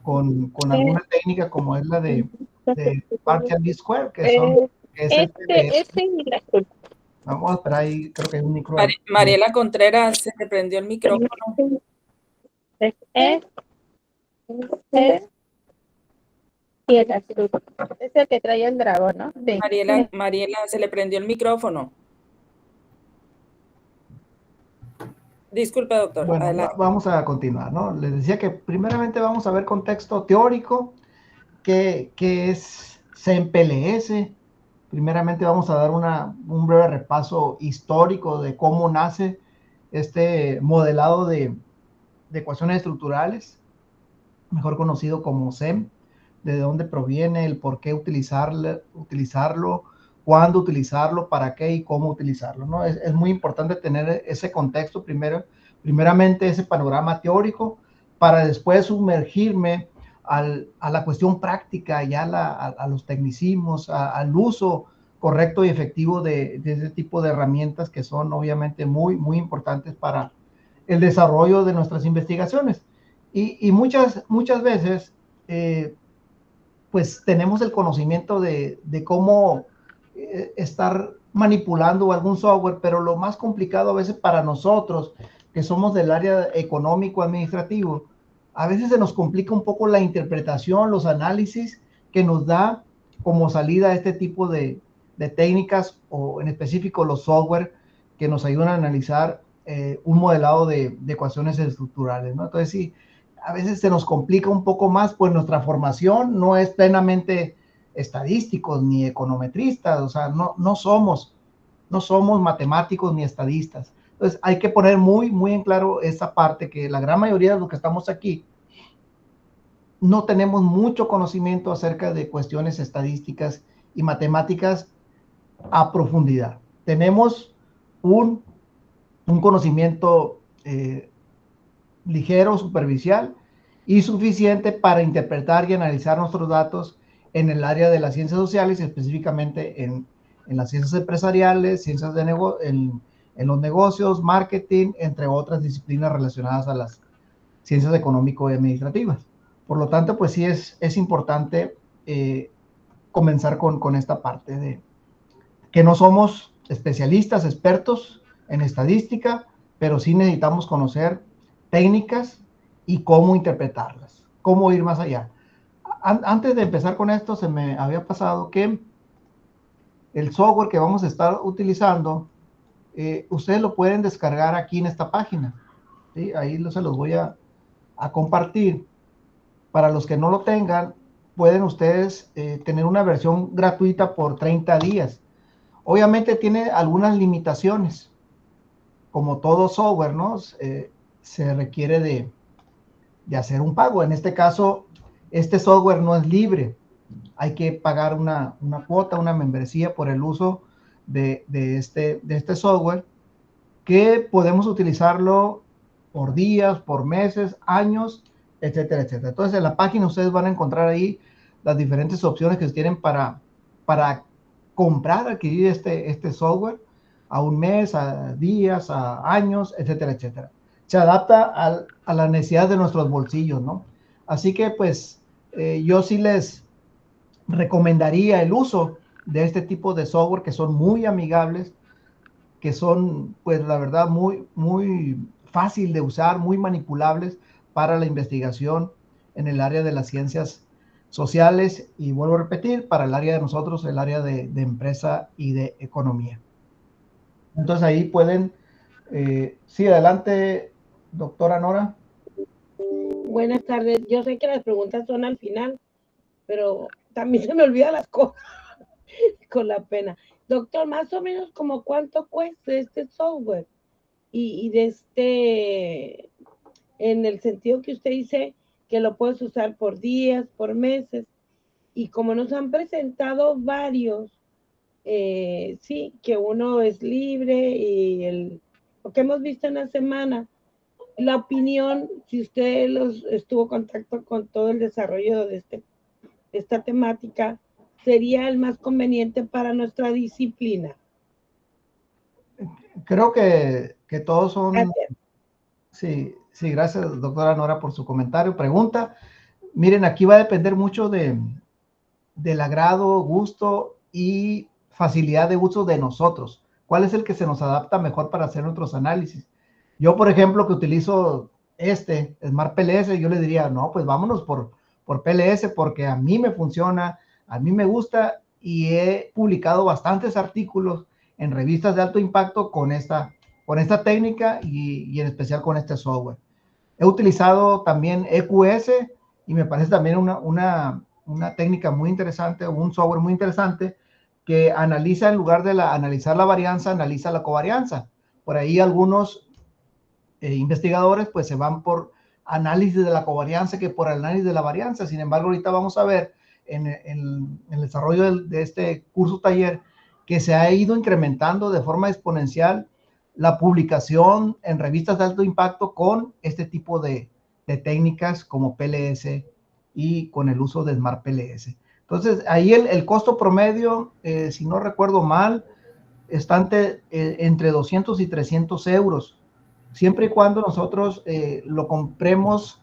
con alguna técnica como es la de partial least square, que es el PBS. Vamos a esperar ahí, creo que hay un micro. Mariela Contreras, se te prendió el micrófono. Y el azul. Es el que trae el dragón, ¿no? Sí. Mariela, se le prendió el micrófono. Disculpe, doctor. Bueno, adelante. vamos a continuar, ¿no? Les decía que primeramente vamos a ver contexto teórico, que es CMPLS. Primeramente vamos a dar un breve repaso histórico de cómo nace este modelado de ecuaciones estructurales, mejor conocido como CEM, de dónde proviene, el por qué utilizarlo, cuándo utilizarlo, para qué y cómo utilizarlo, ¿no? Es muy importante tener ese contexto primeramente ese panorama teórico, para después sumergirme a la cuestión práctica, ya a los tecnicismos, al uso correcto y efectivo de ese tipo de herramientas que son obviamente muy, muy importantes para el desarrollo de nuestras investigaciones. Y muchas veces, pues tenemos el conocimiento de cómo estar manipulando algún software, pero lo más complicado a veces para nosotros, que somos del área económico-administrativo, a veces se nos complica un poco la interpretación, los análisis que nos da como salida este tipo de técnicas, o en específico los software que nos ayudan a analizar un modelado de ecuaciones estructurales, ¿no? Entonces, sí, a veces se nos complica un poco más, pues nuestra formación no es plenamente estadísticos ni econometristas, o sea, no somos matemáticos ni estadistas. Entonces hay que poner muy, muy en claro esa parte, que la gran mayoría de los que estamos aquí no tenemos mucho conocimiento acerca de cuestiones estadísticas y matemáticas a profundidad. Tenemos un conocimiento ligero, superficial, y suficiente para interpretar y analizar nuestros datos en el área de las ciencias sociales, específicamente en las ciencias empresariales, ciencias de en los negocios, marketing, entre otras disciplinas relacionadas a las ciencias económico y administrativas. Por lo tanto, pues sí es importante comenzar con esta parte de que no somos especialistas, expertos en estadística, pero sí necesitamos conocer técnicas y cómo interpretarlas, cómo ir más allá. Antes de empezar con esto, se me había pasado que el software que vamos a estar utilizando, ustedes lo pueden descargar aquí en esta página, ¿sí? Ahí se los voy a compartir. Para los que no lo tengan, pueden ustedes tener una versión gratuita por 30 días. Obviamente tiene algunas limitaciones, como todo software, ¿no? Se requiere de hacer un pago. En este caso, este software no es libre. Hay que pagar una cuota, una membresía por el uso de este software, que podemos utilizarlo por días, por meses, años, etcétera, etcétera. Entonces, en la página ustedes van a encontrar ahí las diferentes opciones que tienen para comprar, adquirir este software a un mes, a días, a años, etcétera, etcétera. Se adapta a la necesidad de nuestros bolsillos, ¿no? Así que, pues, yo sí les recomendaría el uso de este tipo de software, que son muy amigables, que son, pues, la verdad, muy, muy fácil de usar, muy manipulables para la investigación en el área de las ciencias sociales, y vuelvo a repetir, para el área de nosotros, el área de empresa y de economía. Entonces ahí pueden, sí, adelante, doctora Nora. Buenas tardes. Yo sé que las preguntas son al final, pero también se me olvidan las cosas con la pena. Doctor, más o menos como cuánto cuesta este software y en el sentido que usted dice que lo puedes usar por días, por meses, y como nos han presentado varios, sí, que uno es libre y lo que hemos visto en la semana, la opinión, si usted estuvo en contacto con todo el desarrollo de esta temática, sería el más conveniente para nuestra disciplina. Creo que todos son... Gracias. Sí, sí, gracias, doctora Nora, por su comentario, pregunta. Miren, aquí va a depender mucho del agrado, gusto y facilidad de uso de nosotros. ¿Cuál es el que se nos adapta mejor para hacer nuestros análisis? Yo, por ejemplo, que utilizo Smart PLS, yo le diría, no, pues vámonos por PLS porque a mí me funciona, a mí me gusta y he publicado bastantes artículos en revistas de alto impacto con esta técnica y en especial con este software. He utilizado también EQS y me parece también una técnica muy interesante, un software muy interesante que analiza, en lugar de analizar la varianza, analiza la covarianza. Por ahí algunos investigadores pues se van por análisis de la covarianza que por análisis de la varianza. Sin embargo, ahorita vamos a ver en el desarrollo de este curso taller que se ha ido incrementando de forma exponencial la publicación en revistas de alto impacto con este tipo de técnicas como PLS y con el uso de Smart PLS. Entonces, ahí el costo promedio, si no recuerdo mal, está entre 200 y 300 euros, siempre y cuando nosotros lo compremos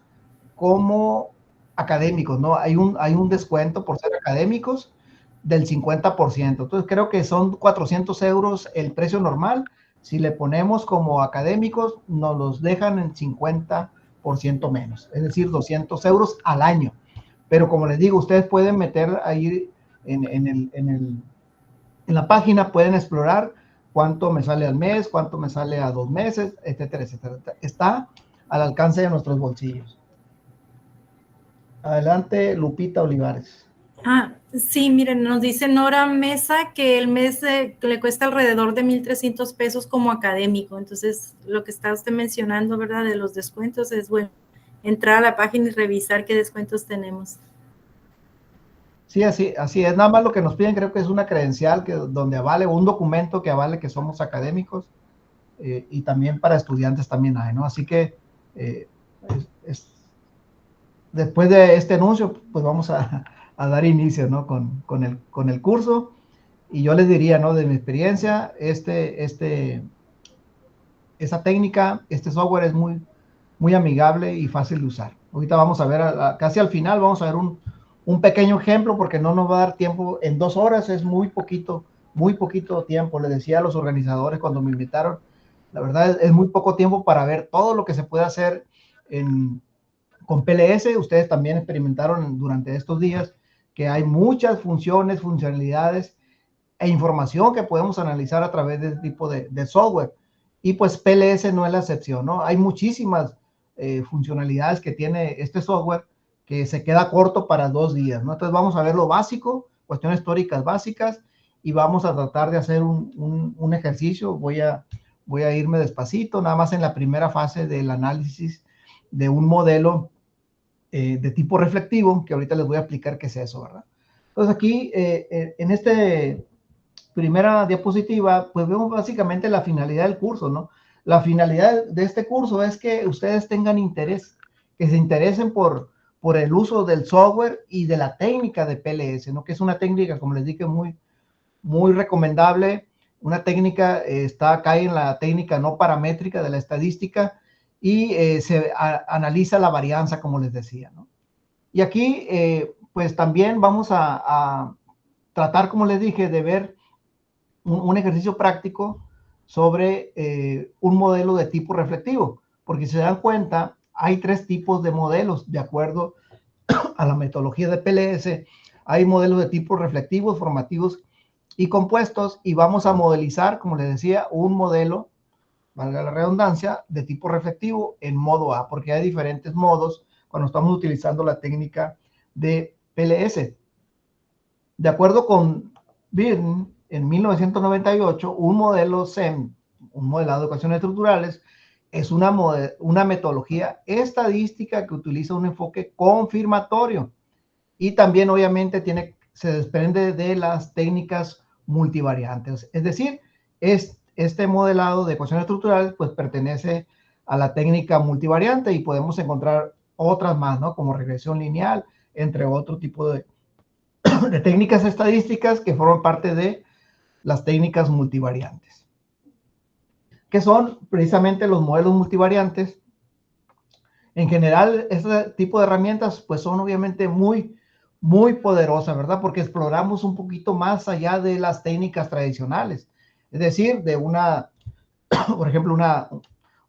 como académicos, ¿no? Hay un descuento por ser académicos del 50%. Entonces, creo que son 400 euros el precio normal. Si le ponemos como académicos, nos los dejan en 50% menos, es decir, 200 euros al año. Pero como les digo, ustedes pueden meter ahí en la página, pueden explorar cuánto me sale al mes, cuánto me sale a 2 meses, etcétera, etcétera. Está al alcance de nuestros bolsillos. Adelante, Lupita Olivares. Sí, miren, nos dice Nora Mesa que el mes le cuesta alrededor de 1,300 pesos como académico. Entonces, lo que está usted mencionando, ¿verdad? De los descuentos, es bueno entrar a la página y revisar qué descuentos tenemos. Sí, así es. Nada más lo que nos piden, creo que es una credencial donde avale, un documento que avale que somos académicos, y también para estudiantes también hay, ¿no? Así que después de este anuncio, pues vamos a dar inicio, ¿no? Con el curso. Y yo les diría, ¿no? De mi experiencia, esa técnica, este software es muy, muy amigable y fácil de usar. Ahorita vamos a ver, casi al final, vamos a ver un pequeño ejemplo, porque no nos va a dar tiempo. En 2 horas es muy poquito tiempo. Les decía a los organizadores cuando me invitaron, la verdad es muy poco tiempo para ver todo lo que se puede hacer con PLS. Ustedes también experimentaron durante estos días que hay muchas funcionalidades e información que podemos analizar a través de este tipo de software. Y pues PLS no es la excepción, ¿no? Hay muchísimas funcionalidades que tiene este software que se queda corto para 2 días, ¿no? Entonces vamos a ver lo básico, cuestiones teóricas básicas, y vamos a tratar de hacer un ejercicio. Voy a irme despacito, nada más en la primera fase del análisis de un modelo de tipo reflectivo, que ahorita les voy a explicar qué es eso, ¿verdad? Entonces aquí, en esta primera diapositiva, pues vemos básicamente la finalidad del curso, ¿no? La finalidad de este curso es que ustedes tengan interés, que se interesen por el uso del software y de la técnica de PLS, ¿no? Que es una técnica, como les dije, muy, muy recomendable. Una técnica, cae en la técnica no paramétrica de la estadística, y se analiza la varianza, como les decía, ¿no? Y aquí, pues también vamos a tratar, como les dije, de ver un ejercicio práctico sobre un modelo de tipo reflectivo, porque si se dan cuenta, hay 3 tipos de modelos, de acuerdo a la metodología de PLS. Hay modelos de tipo reflectivos, formativos y compuestos, y vamos a modelizar, como les decía, un modelo, valga la redundancia, de tipo reflectivo en modo A, porque hay diferentes modos cuando estamos utilizando la técnica de PLS. De acuerdo con Byrne, en 1998, un modelo SEM, un modelado de ecuaciones estructurales, es una metodología estadística que utiliza un enfoque confirmatorio, y también obviamente se desprende de las técnicas multivariantes. Es decir, este modelado de ecuaciones estructurales pues pertenece a la técnica multivariante, y podemos encontrar otras más, ¿no? Como regresión lineal, entre otro tipo de técnicas estadísticas que forman parte de las técnicas multivariantes, que son precisamente los modelos multivariantes. En general, este tipo de herramientas pues son obviamente muy poderosas, ¿verdad? Porque exploramos un poquito más allá de las técnicas tradicionales. Es decir, de por ejemplo,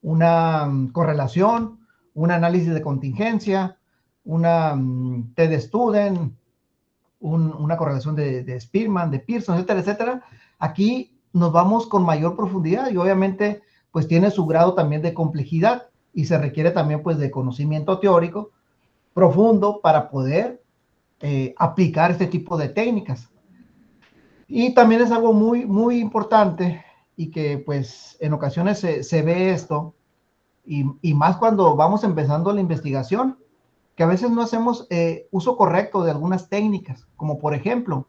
una correlación, un análisis de contingencia, una T-de-Student, una correlación de Spearman, de Pearson, etcétera, etcétera. Aquí nos vamos con mayor profundidad y obviamente pues tiene su grado también de complejidad y se requiere también pues de conocimiento teórico profundo para poder aplicar este tipo de técnicas. Y también es algo muy importante y que pues en ocasiones se ve esto y más cuando vamos empezando la investigación, que a veces no hacemos uso correcto de algunas técnicas, como por ejemplo,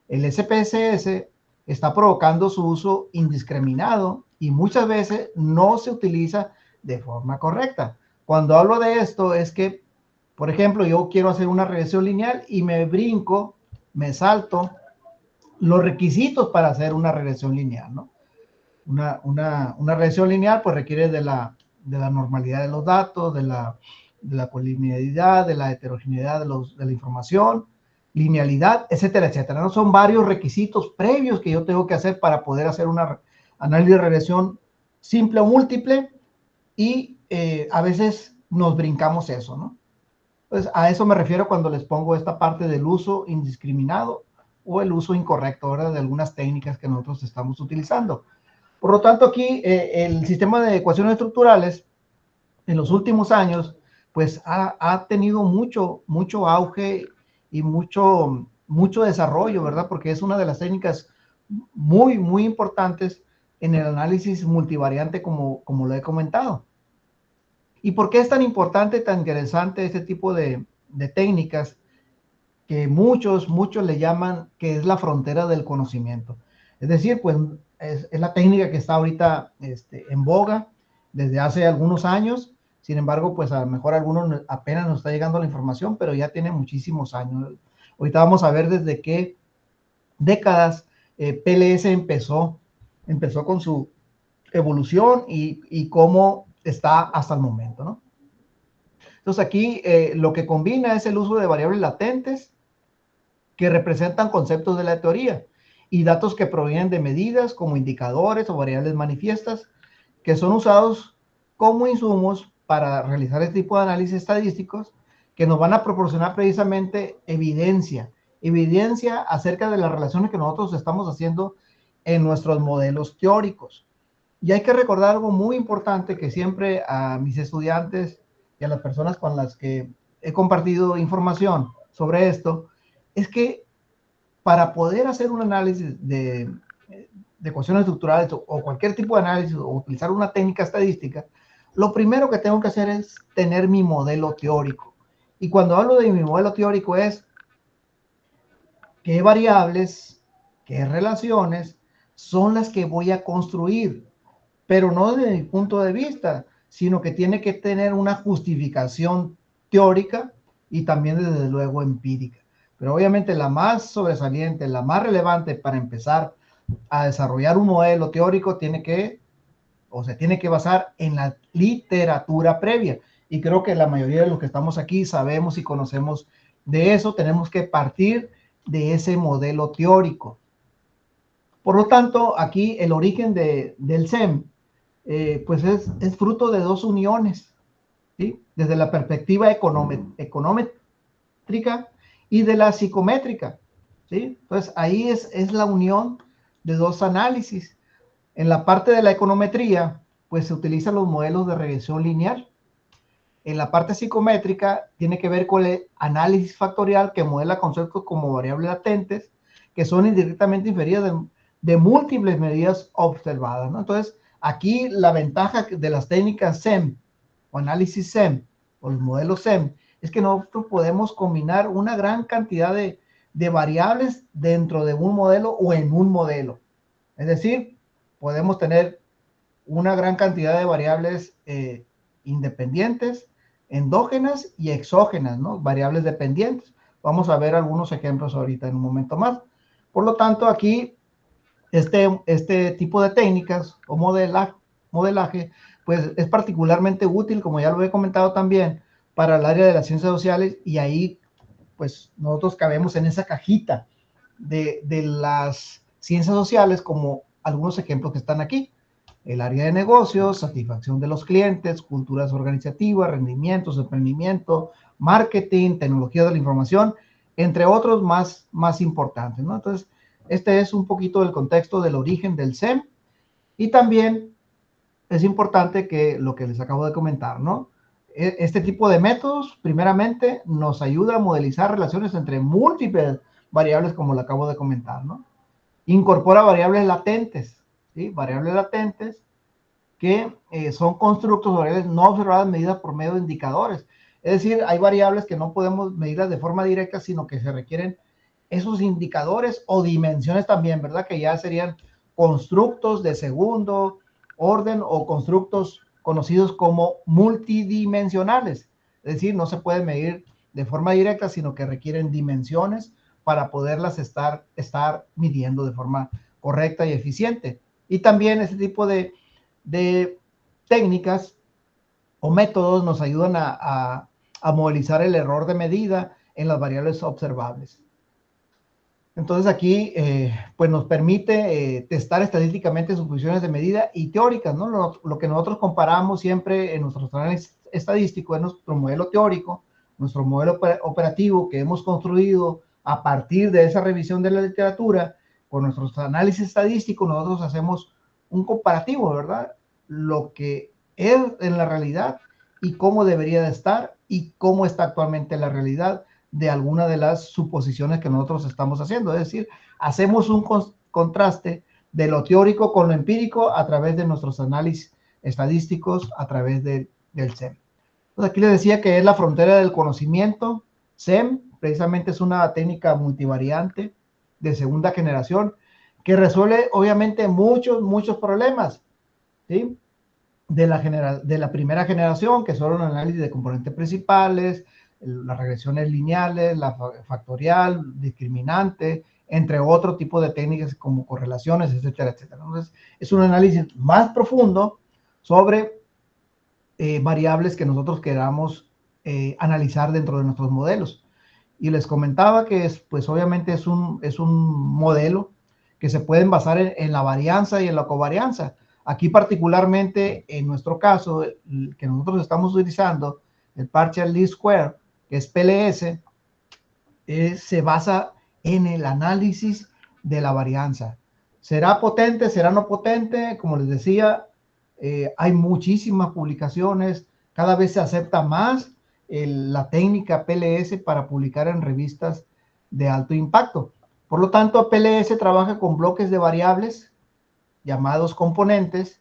el SPSS está provocando su uso indiscriminado y muchas veces no se utiliza de forma correcta. Cuando hablo de esto es que, por ejemplo, yo quiero hacer una regresión lineal y me salto los requisitos para hacer una regresión lineal, ¿no? Una regresión lineal pues requiere de la normalidad de los datos, de la colinialidad, de la heterogeneidad de la información, linealidad, etcétera, etcétera, ¿no? Son varios requisitos previos que yo tengo que hacer para poder hacer una análisis de regresión simple o múltiple y a veces nos brincamos eso, ¿no? Pues a eso me refiero cuando les pongo esta parte del uso indiscriminado o el uso incorrecto, ¿verdad? De algunas técnicas que nosotros estamos utilizando. Por lo tanto, aquí el sistema de ecuaciones estructurales en los últimos años, pues ha tenido mucho auge y mucho desarrollo, ¿verdad? Porque es una de las técnicas muy importantes en el análisis multivariante, como lo he comentado. ¿Y por qué es tan importante, tan interesante este tipo de técnicas que muchos le llaman que es la frontera del conocimiento? Es decir, pues es la técnica que está ahorita en boga desde hace algunos años. Sin embargo, pues a lo mejor a algunos apenas nos está llegando la información, pero ya tiene muchísimos años. Ahorita vamos a ver desde qué décadas PLS empezó con su evolución y cómo está hasta el momento, ¿no? Entonces aquí lo que combina es el uso de variables latentes que representan conceptos de la teoría y datos que provienen de medidas como indicadores o variables manifiestas que son usados como insumos para realizar este tipo de análisis estadísticos que nos van a proporcionar precisamente evidencia acerca de las relaciones que nosotros estamos haciendo en nuestros modelos teóricos. Y hay que recordar algo muy importante que siempre a mis estudiantes y a las personas con las que he compartido información sobre esto, es que para poder hacer un análisis de ecuaciones estructurales o cualquier tipo de análisis o utilizar una técnica estadística, lo primero que tengo que hacer es tener mi modelo teórico. Y cuando hablo de mi modelo teórico es qué variables, qué relaciones son las que voy a construir, pero no desde mi punto de vista, sino que tiene que tener una justificación teórica y también desde luego empírica. Pero obviamente la más sobresaliente, la más relevante para empezar a desarrollar un modelo teórico se tiene que basar en la literatura previa. Y creo que la mayoría de los que estamos aquí sabemos y conocemos de eso. Tenemos que partir de ese modelo teórico. Por lo tanto, aquí el origen del SEM, pues es fruto de dos uniones, ¿sí? Desde la perspectiva econométrica y de la psicométrica, ¿sí? Entonces, ahí es la unión de dos análisis. En la parte de la econometría, pues se utilizan los modelos de regresión lineal. En la parte psicométrica tiene que ver con el análisis factorial que modela conceptos como variables latentes, que son indirectamente inferidas de múltiples medidas observadas, ¿no? Entonces, aquí la ventaja de las técnicas SEM o análisis SEM o los modelos SEM es que nosotros podemos combinar una gran cantidad de variables dentro de un modelo o en un modelo. Es decir, podemos tener una gran cantidad de variables independientes, endógenas y exógenas, ¿no? Variables dependientes. Vamos a ver algunos ejemplos ahorita en un momento más. Por lo tanto, aquí este tipo de técnicas o modelaje pues es particularmente útil, como ya lo he comentado también, para el área de las ciencias sociales, y ahí pues nosotros cabemos en esa cajita de las ciencias sociales, como algunos ejemplos que están aquí: el área de negocios, satisfacción de los clientes, culturas organizativas, rendimientos, emprendimiento, marketing, tecnología de la información, entre otros más importantes, ¿no? Entonces, este es un poquito el contexto del origen del SEM, y también es importante que lo que les acabo de comentar, ¿no? Este tipo de métodos, primeramente, nos ayuda a modelizar relaciones entre múltiples variables, como lo acabo de comentar, ¿no? Incorpora variables latentes, ¿sí? Variables latentes que son constructos de variables no observadas medidas por medio de indicadores. Es decir, hay variables que no podemos medirlas de forma directa, sino que se requieren esos indicadores o dimensiones también, ¿verdad? Que ya serían constructos de segundo orden o constructos conocidos como multidimensionales. Es decir, no se puede medir de forma directa, sino que requieren dimensiones para poderlas estar midiendo de forma correcta y eficiente. Y también este tipo de técnicas o métodos nos ayudan a modelizar el error de medida en las variables observables. Entonces aquí pues nos permite testar estadísticamente sus funciones de medida y teóricas, ¿no? Lo que nosotros comparamos siempre en nuestros análisis estadísticos es nuestro modelo teórico, nuestro modelo operativo que hemos construido a partir de esa revisión de la literatura. Con nuestros análisis estadísticos nosotros hacemos un comparativo, ¿verdad? Lo que es en la realidad y cómo debería de estar y cómo está actualmente la realidad de alguna de las suposiciones que nosotros estamos haciendo. Es decir, hacemos un contraste de lo teórico con lo empírico a través de nuestros análisis estadísticos, a través del SEM. Entonces aquí les decía que es la frontera del conocimiento. SEM precisamente es una técnica multivariante de segunda generación que resuelve obviamente muchos problemas, ¿sí? De la primera generación, que son el análisis de componentes principales, las regresiones lineales, la factorial, discriminante, entre otro tipo de técnicas como correlaciones, etcétera, etcétera. Entonces, es un análisis más profundo sobre variables que nosotros queramos analizar dentro de nuestros modelos. Y les comentaba que pues obviamente es un modelo que se pueden basar en la varianza y en la covarianza. Aquí particularmente en nuestro caso, el que nosotros estamos utilizando, el Partial Least Square, que es PLS, se basa en el análisis de la varianza. ¿Será potente? ¿Será no potente? Como les decía, hay muchísimas publicaciones, cada vez se acepta más la técnica PLS para publicar en revistas de alto impacto. Por lo tanto, PLS trabaja con bloques de variables llamados componentes,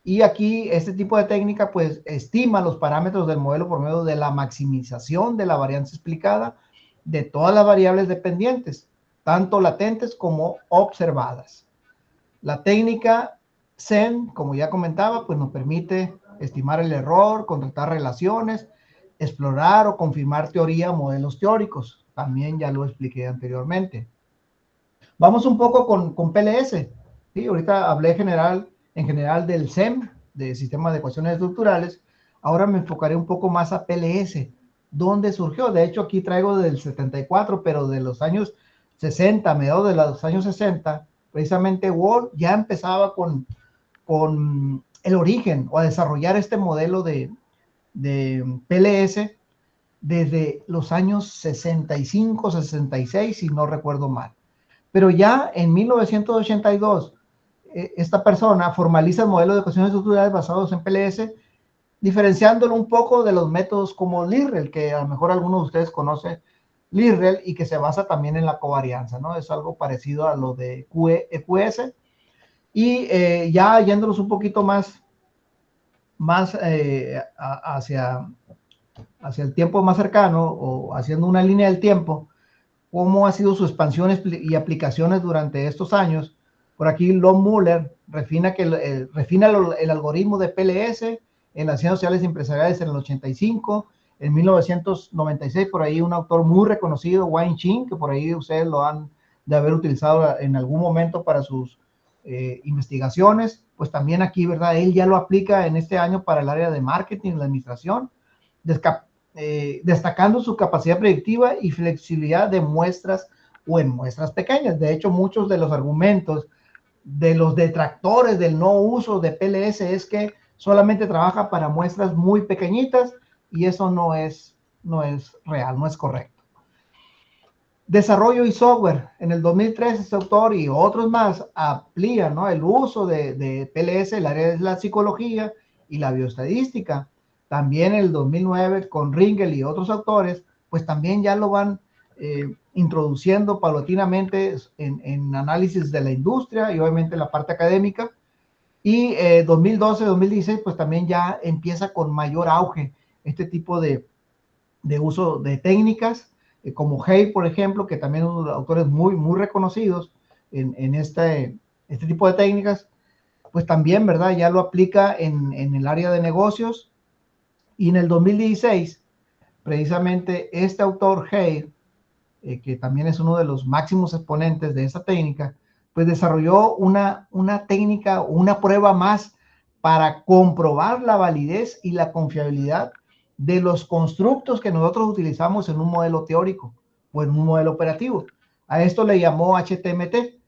y aquí este tipo de técnica pues estima los parámetros del modelo por medio de la maximización de la varianza explicada de todas las variables dependientes, tanto latentes como observadas. La técnica SEM, como ya comentaba, pues nos permite estimar el error, contrastar relaciones, explorar o confirmar teoría, modelos teóricos. También ya lo expliqué anteriormente. Vamos un poco con PLS. ¿Sí? Ahorita hablé en general del SEM, de Sistema de Ecuaciones Estructurales. Ahora me enfocaré un poco más a PLS. ¿Dónde surgió? De hecho, aquí traigo del 74, pero de los años 60, mediados de los años 60, precisamente Ward ya empezaba con el origen o a desarrollar este modelo de PLS desde los años 65, 66, si no recuerdo mal. Pero ya en 1982, esta persona formaliza el modelo de ecuaciones estructurales basados en PLS, diferenciándolo un poco de los métodos como Lirrel, que a lo mejor algunos de ustedes conocen Lirrel y que se basa también en la covarianza, ¿no? Es algo parecido a lo de EQS. Y ya yéndonos un poquito más hacia el tiempo más cercano, o haciendo una línea del tiempo, cómo ha sido su expansión y aplicaciones durante estos años. Por aquí Lon Muller refina el algoritmo de PLS en las ciencias sociales y empresariales en el 85. En 1996, por ahí un autor muy reconocido, Wayne Chin, que por ahí ustedes lo han de haber utilizado en algún momento para sus investigaciones, pues también aquí, ¿verdad? Él ya lo aplica en este año para el área de marketing, la administración, destacando su capacidad predictiva y flexibilidad de muestras o en muestras pequeñas. De hecho, muchos de los argumentos de los detractores del no uso de PLS es que solamente trabaja para muestras muy pequeñitas y eso no es real, no es correcto. Desarrollo y software. En el 2003, este autor y otros más amplían, ¿no?, el uso de PLS en el área de la psicología y la bioestadística. También en el 2009, con Ringel y otros autores, pues también ya lo van introduciendo paulatinamente en análisis de la industria y obviamente la parte académica. Y 2012, 2016, pues también ya empieza con mayor auge este tipo de uso de técnicas, como Hay, por ejemplo, que también es uno de los autores muy reconocidos en este tipo de técnicas, pues también, ¿verdad?, ya lo aplica en el área de negocios. Y en el 2016, precisamente este autor, Hay, que también es uno de los máximos exponentes de esa técnica, pues desarrolló una técnica, una prueba más para comprobar la validez y la confiabilidad de los constructos que nosotros utilizamos en un modelo teórico o en un modelo operativo. A esto le llamó HTMT.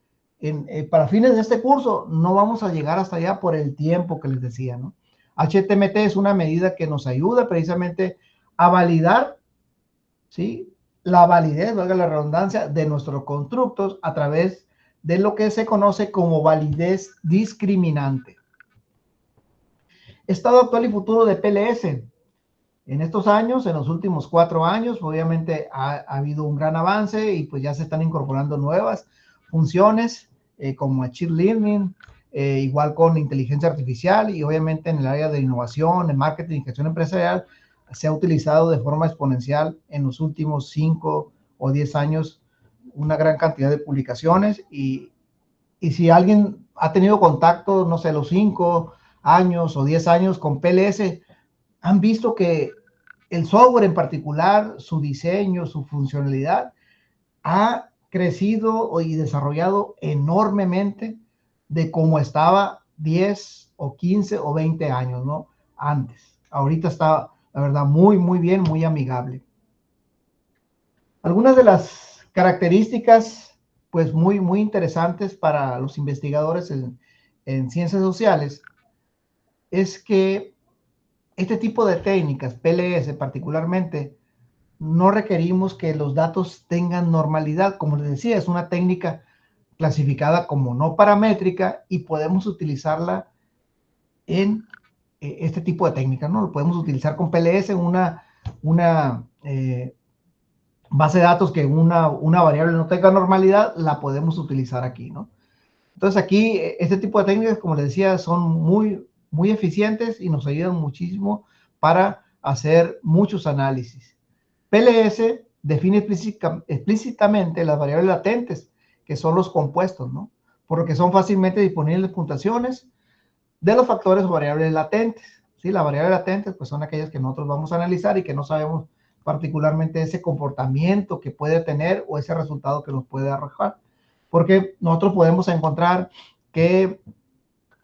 Para fines de este curso no vamos a llegar hasta allá por el tiempo que les decía, ¿no? HTMT es una medida que nos ayuda precisamente a validar, ¿sí?, la validez, valga la redundancia, de nuestros constructos a través de lo que se conoce como validez discriminante. Estado actual y futuro de PLS. En estos años, en los últimos 4 años, obviamente ha habido un gran avance y pues ya se están incorporando nuevas funciones como Machine Learning, igual con inteligencia artificial, y obviamente en el área de innovación, en marketing y gestión empresarial se ha utilizado de forma exponencial en los últimos 5 o 10 años una gran cantidad de publicaciones. Y si alguien ha tenido contacto, no sé, los 5 años o 10 años con PLS, han visto que el software en particular, su diseño, su funcionalidad, ha crecido y desarrollado enormemente de cómo estaba 10 o 15 o 20 años, ¿no?, antes. Ahorita está, la verdad, muy bien, muy amigable. Algunas de las características, pues muy interesantes para los investigadores en ciencias sociales, es que este tipo de técnicas, PLS particularmente, no requerimos que los datos tengan normalidad. Como les decía, es una técnica clasificada como no paramétrica y podemos utilizarla en este tipo de técnicas, ¿no? Lo podemos utilizar con PLS, una base de datos que una variable no tenga normalidad, la podemos utilizar aquí, ¿no? Entonces aquí, este tipo de técnicas, como les decía, son muy eficientes y nos ayudan muchísimo para hacer muchos análisis. PLS define explícitamente las variables latentes, que son los compuestos, ¿no?, por lo que son fácilmente disponibles puntuaciones de los factores o variables latentes. ¿Sí? Las variables latentes pues son aquellas que nosotros vamos a analizar y que no sabemos particularmente ese comportamiento que puede tener o ese resultado que nos puede arrojar, porque nosotros podemos encontrar que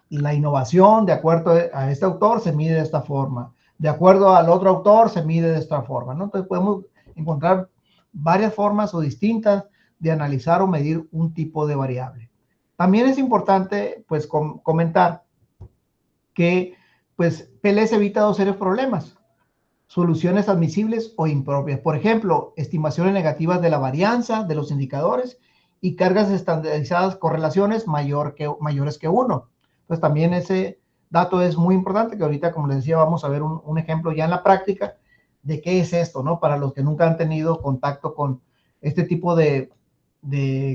la innovación, de acuerdo a este autor, se mide de esta forma, de acuerdo al otro autor, se mide de esta forma, ¿no? Entonces podemos encontrar varias formas o distintas de analizar o medir un tipo de variable. También es importante, pues, comentar que, pues, PLS evita 2 serios problemas: soluciones admisibles o impropias. Por ejemplo, estimaciones negativas de la varianza de los indicadores y cargas estandarizadas, correlaciones mayores que 1. Pues también ese dato es muy importante, que ahorita, como les decía, vamos a ver un ejemplo ya en la práctica de qué es esto, ¿no? Para los que nunca han tenido contacto con este tipo de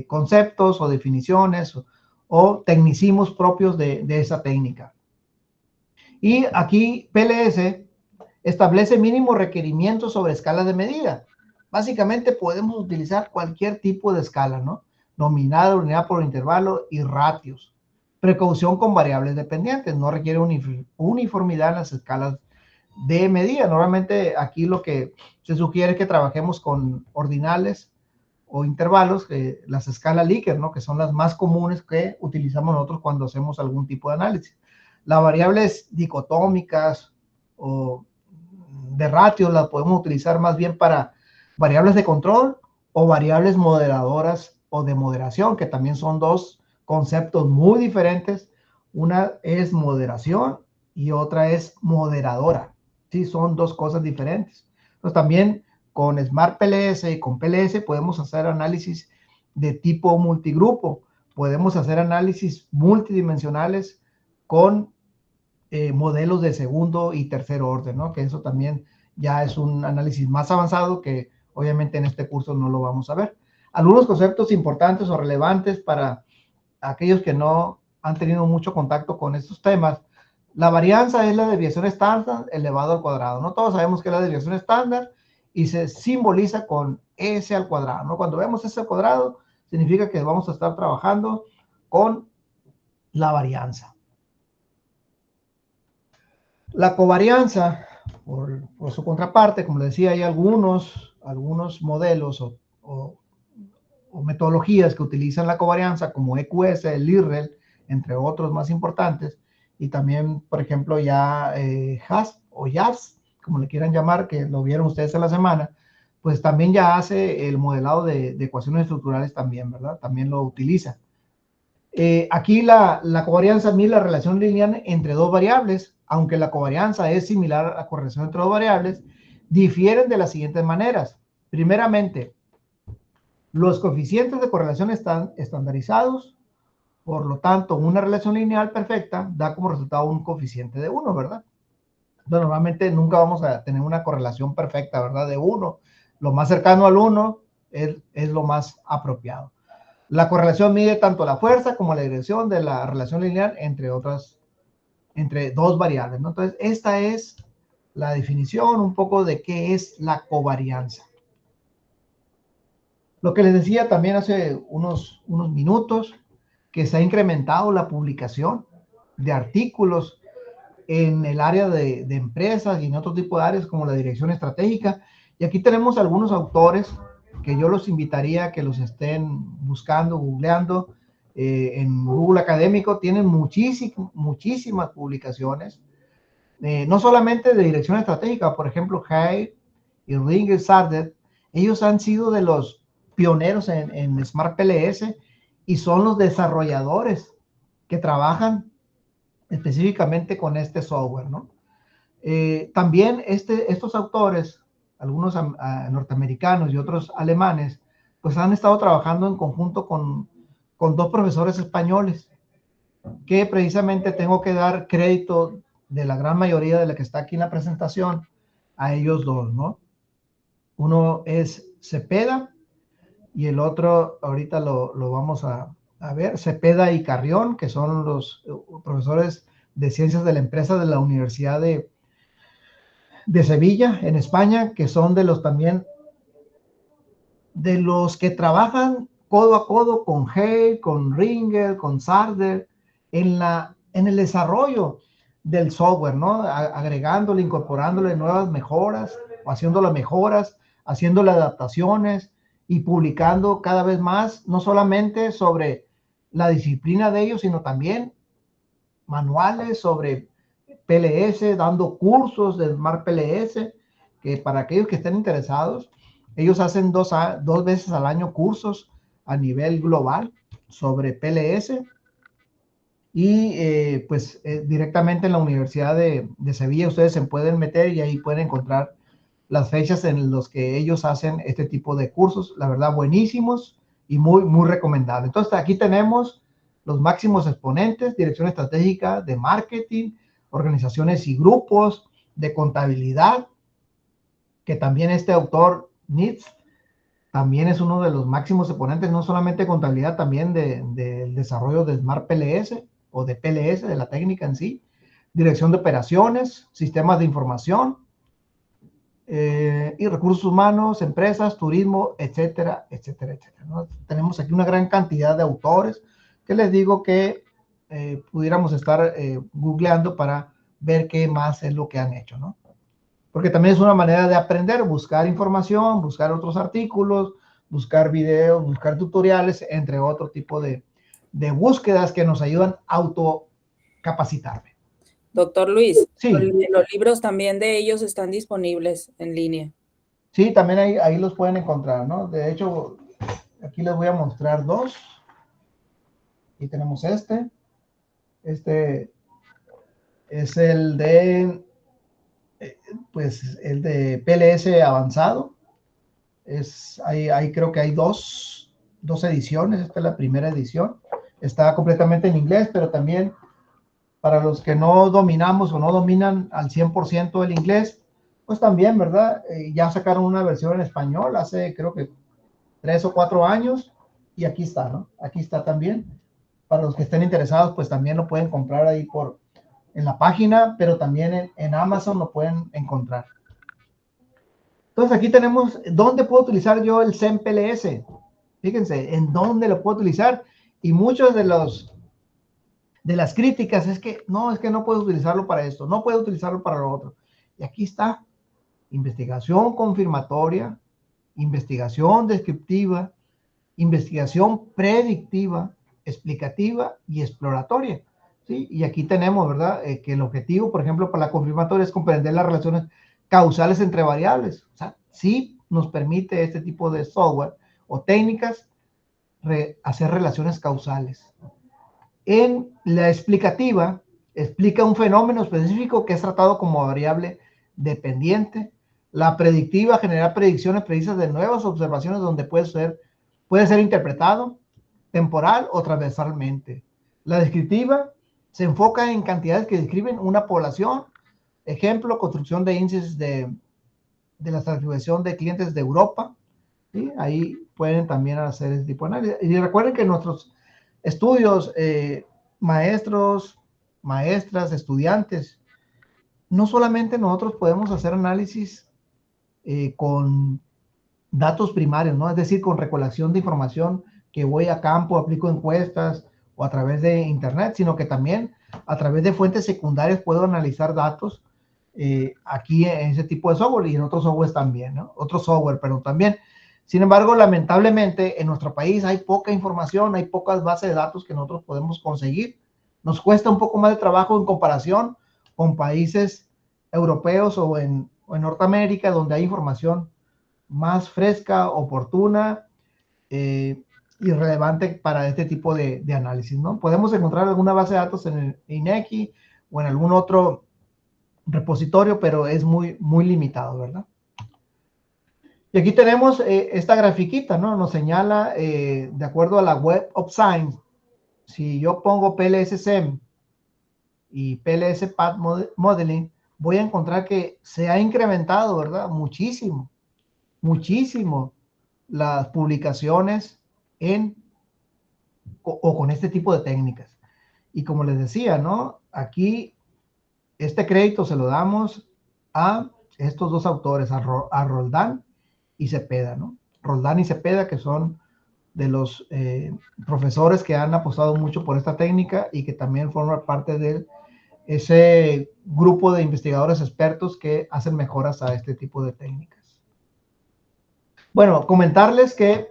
conceptos o definiciones o tecnicismos propios de esa técnica. Y aquí PLS establece mínimos requerimientos sobre escalas de medida. Básicamente podemos utilizar cualquier tipo de escala, ¿no? Nominal, unidad por intervalo y ratios. Precaución con variables dependientes. No requiere uniformidad en las escalas de medida. Normalmente aquí lo que se sugiere es que trabajemos con ordinales o intervalos, las escalas Likert, ¿no? Que son las más comunes que utilizamos nosotros cuando hacemos algún tipo de análisis. Las variables dicotómicas o de ratio las podemos utilizar más bien para variables de control o variables moderadoras o de moderación, que también son dos conceptos muy diferentes. Una es moderación y otra es moderadora. Sí, son dos cosas diferentes. Entonces también con Smart PLS y con PLS podemos hacer análisis de tipo multigrupo. Podemos hacer análisis multidimensionales con modelos de segundo y tercer orden, ¿no? Que eso también ya es un análisis más avanzado que obviamente en este curso no lo vamos a ver. Algunos conceptos importantes o relevantes para aquellos que no han tenido mucho contacto con estos temas. La varianza es la desviación estándar elevado al cuadrado, ¿no? Todos sabemos que es la desviación estándar y se simboliza con S al cuadrado, ¿no? Cuando vemos S al cuadrado, significa que vamos a estar trabajando con la varianza. La covarianza, por su contraparte, como les decía, hay algunos modelos o metodologías que utilizan la covarianza, como EQS, el IRREL, entre otros más importantes, y también, por ejemplo, ya HASP o YASP, como le quieran llamar, que lo vieron ustedes en la semana, pues también ya hace el modelado de ecuaciones estructurales también, ¿verdad? También lo utiliza. Aquí la covarianza mide la relación lineal entre dos variables, aunque la covarianza es similar a la correlación entre dos variables, difieren de las siguientes maneras. Primeramente, los coeficientes de correlación están estandarizados, por lo tanto, una relación lineal perfecta da como resultado un coeficiente de 1, ¿verdad? Entonces, normalmente nunca vamos a tener una correlación perfecta, ¿verdad? De 1. Lo más cercano al 1 es lo más apropiado. La correlación mide tanto la fuerza como la dirección de la relación lineal entre dos variables, ¿no? Entonces, esta es la definición un poco de qué es la covarianza. Lo que les decía también hace unos minutos, que se ha incrementado la publicación de artículos en el área de empresas y en otro tipo de áreas como la dirección estratégica. Y aquí tenemos algunos autores que yo los invitaría a que los estén buscando, googleando. En Google Académico tienen muchísimas publicaciones, no solamente de dirección estratégica, por ejemplo, Hay y Ringer Sardet, ellos han sido de los pioneros en Smart PLS y son los desarrolladores que trabajan específicamente con este software, ¿no? También estos autores, algunos norteamericanos y otros alemanes, pues han estado trabajando en conjunto con dos profesores españoles, que precisamente tengo que dar crédito de la gran mayoría de la que está aquí en la presentación a ellos dos, ¿no? Uno es Cepeda y el otro, ahorita lo vamos a ver, Cepeda y Carrión, que son los profesores de Ciencias de la Empresa de la Universidad de Sevilla, en España, que son de los también, de los que trabajan codo a codo con Hay, con Ringer, con Sardet, en el desarrollo del software, ¿no? Agregándole, incorporándole nuevas mejoras, o haciéndole mejoras, haciéndole adaptaciones y publicando cada vez más, no solamente sobre la disciplina de ellos, sino también manuales sobre PLS, dando cursos de Smart PLS, que para aquellos que estén interesados, ellos hacen dos veces al año cursos a nivel global sobre PLS y directamente en la Universidad de Sevilla ustedes se pueden meter y ahí pueden encontrar las fechas en las que ellos hacen este tipo de cursos, la verdad buenísimos y muy, muy recomendables. Entonces aquí tenemos los máximos exponentes, dirección estratégica de marketing, organizaciones y grupos, de contabilidad, que también este autor, Nitz, también es uno de los máximos exponentes, no solamente de contabilidad, también del desarrollo de Smart PLS o de PLS, de la técnica en sí, dirección de operaciones, sistemas de información, y recursos humanos, empresas, turismo, etcétera, etcétera, etcétera, ¿no? Tenemos aquí una gran cantidad de autores que les digo que pudiéramos estar googleando para ver qué más es lo que han hecho, ¿no? Porque también es una manera de aprender, buscar información, buscar otros artículos, buscar videos, buscar tutoriales, entre otro tipo de búsquedas que nos ayudan a autocapacitarme. Doctor Luis, Sí. los libros también de ellos están disponibles en línea. Sí, también ahí los pueden encontrar, ¿no? De hecho, aquí les voy a mostrar dos. Aquí tenemos este. Este es el de, pues, el de PLS avanzado. Ahí creo que hay dos ediciones. Esta es la primera edición. Está completamente en inglés, pero también para los que no dominamos o no dominan al 100% el inglés, pues también, ¿verdad? Ya sacaron una versión en español hace creo que 3 o 4 años y aquí está, ¿no? Aquí está también. Para los que estén interesados, pues también lo pueden comprar ahí en la página, pero también en Amazon lo pueden encontrar. Entonces aquí tenemos dónde puedo utilizar yo el SEM-PLS. Fíjense, en dónde lo puedo utilizar. Y muchos de las críticas es que no puedo utilizarlo para esto, no puedo utilizarlo para lo otro. Y aquí está, investigación confirmatoria, investigación descriptiva, investigación predictiva, explicativa y exploratoria. ¿Sí? Y aquí tenemos, ¿verdad? Que el objetivo, por ejemplo, para la confirmatoria es comprender las relaciones causales entre variables. O sea, sí nos permite este tipo de software o técnicas hacer relaciones causales. En la explicativa, explica un fenómeno específico que es tratado como variable dependiente. La predictiva, genera predicciones precisas de nuevas observaciones donde puede ser interpretado temporal o transversalmente. La descriptiva se enfoca en cantidades que describen una población. Ejemplo, construcción de índices de la estratificación de clientes de Europa. ¿Sí? Ahí pueden también hacer ese tipo de análisis. Y recuerden que nuestros estudios, maestros, maestras, estudiantes, no solamente nosotros podemos hacer análisis con datos primarios, ¿no? Es decir, con recolección de información que voy a campo, aplico encuestas o a través de internet, sino que también a través de fuentes secundarias puedo analizar datos aquí en ese tipo de software y en otros softwares también, ¿no? Otros software, pero también. Sin embargo, lamentablemente en nuestro país hay poca información, hay pocas bases de datos que nosotros podemos conseguir. Nos cuesta un poco más de trabajo en comparación con países europeos o en Norteamérica, donde hay información más fresca, oportuna y relevante para este tipo de análisis, ¿no? Podemos encontrar alguna base de datos en el INEGI o en algún otro repositorio, pero es muy, muy limitado, ¿verdad? Y aquí tenemos esta grafiquita, ¿no? Nos señala, de acuerdo a la Web of Science, si yo pongo PLS-SEM y PLS-PAT Modeling, voy a encontrar que se ha incrementado, ¿verdad? Muchísimo las publicaciones con este tipo de técnicas. Y como les decía, ¿no? Aquí este crédito se lo damos a estos dos autores, a Roldán y Cepeda, ¿no? Roldán y Cepeda, que son de los profesores que han apostado mucho por esta técnica y que también forman parte de ese grupo de investigadores expertos que hacen mejoras a este tipo de técnicas. Bueno, comentarles que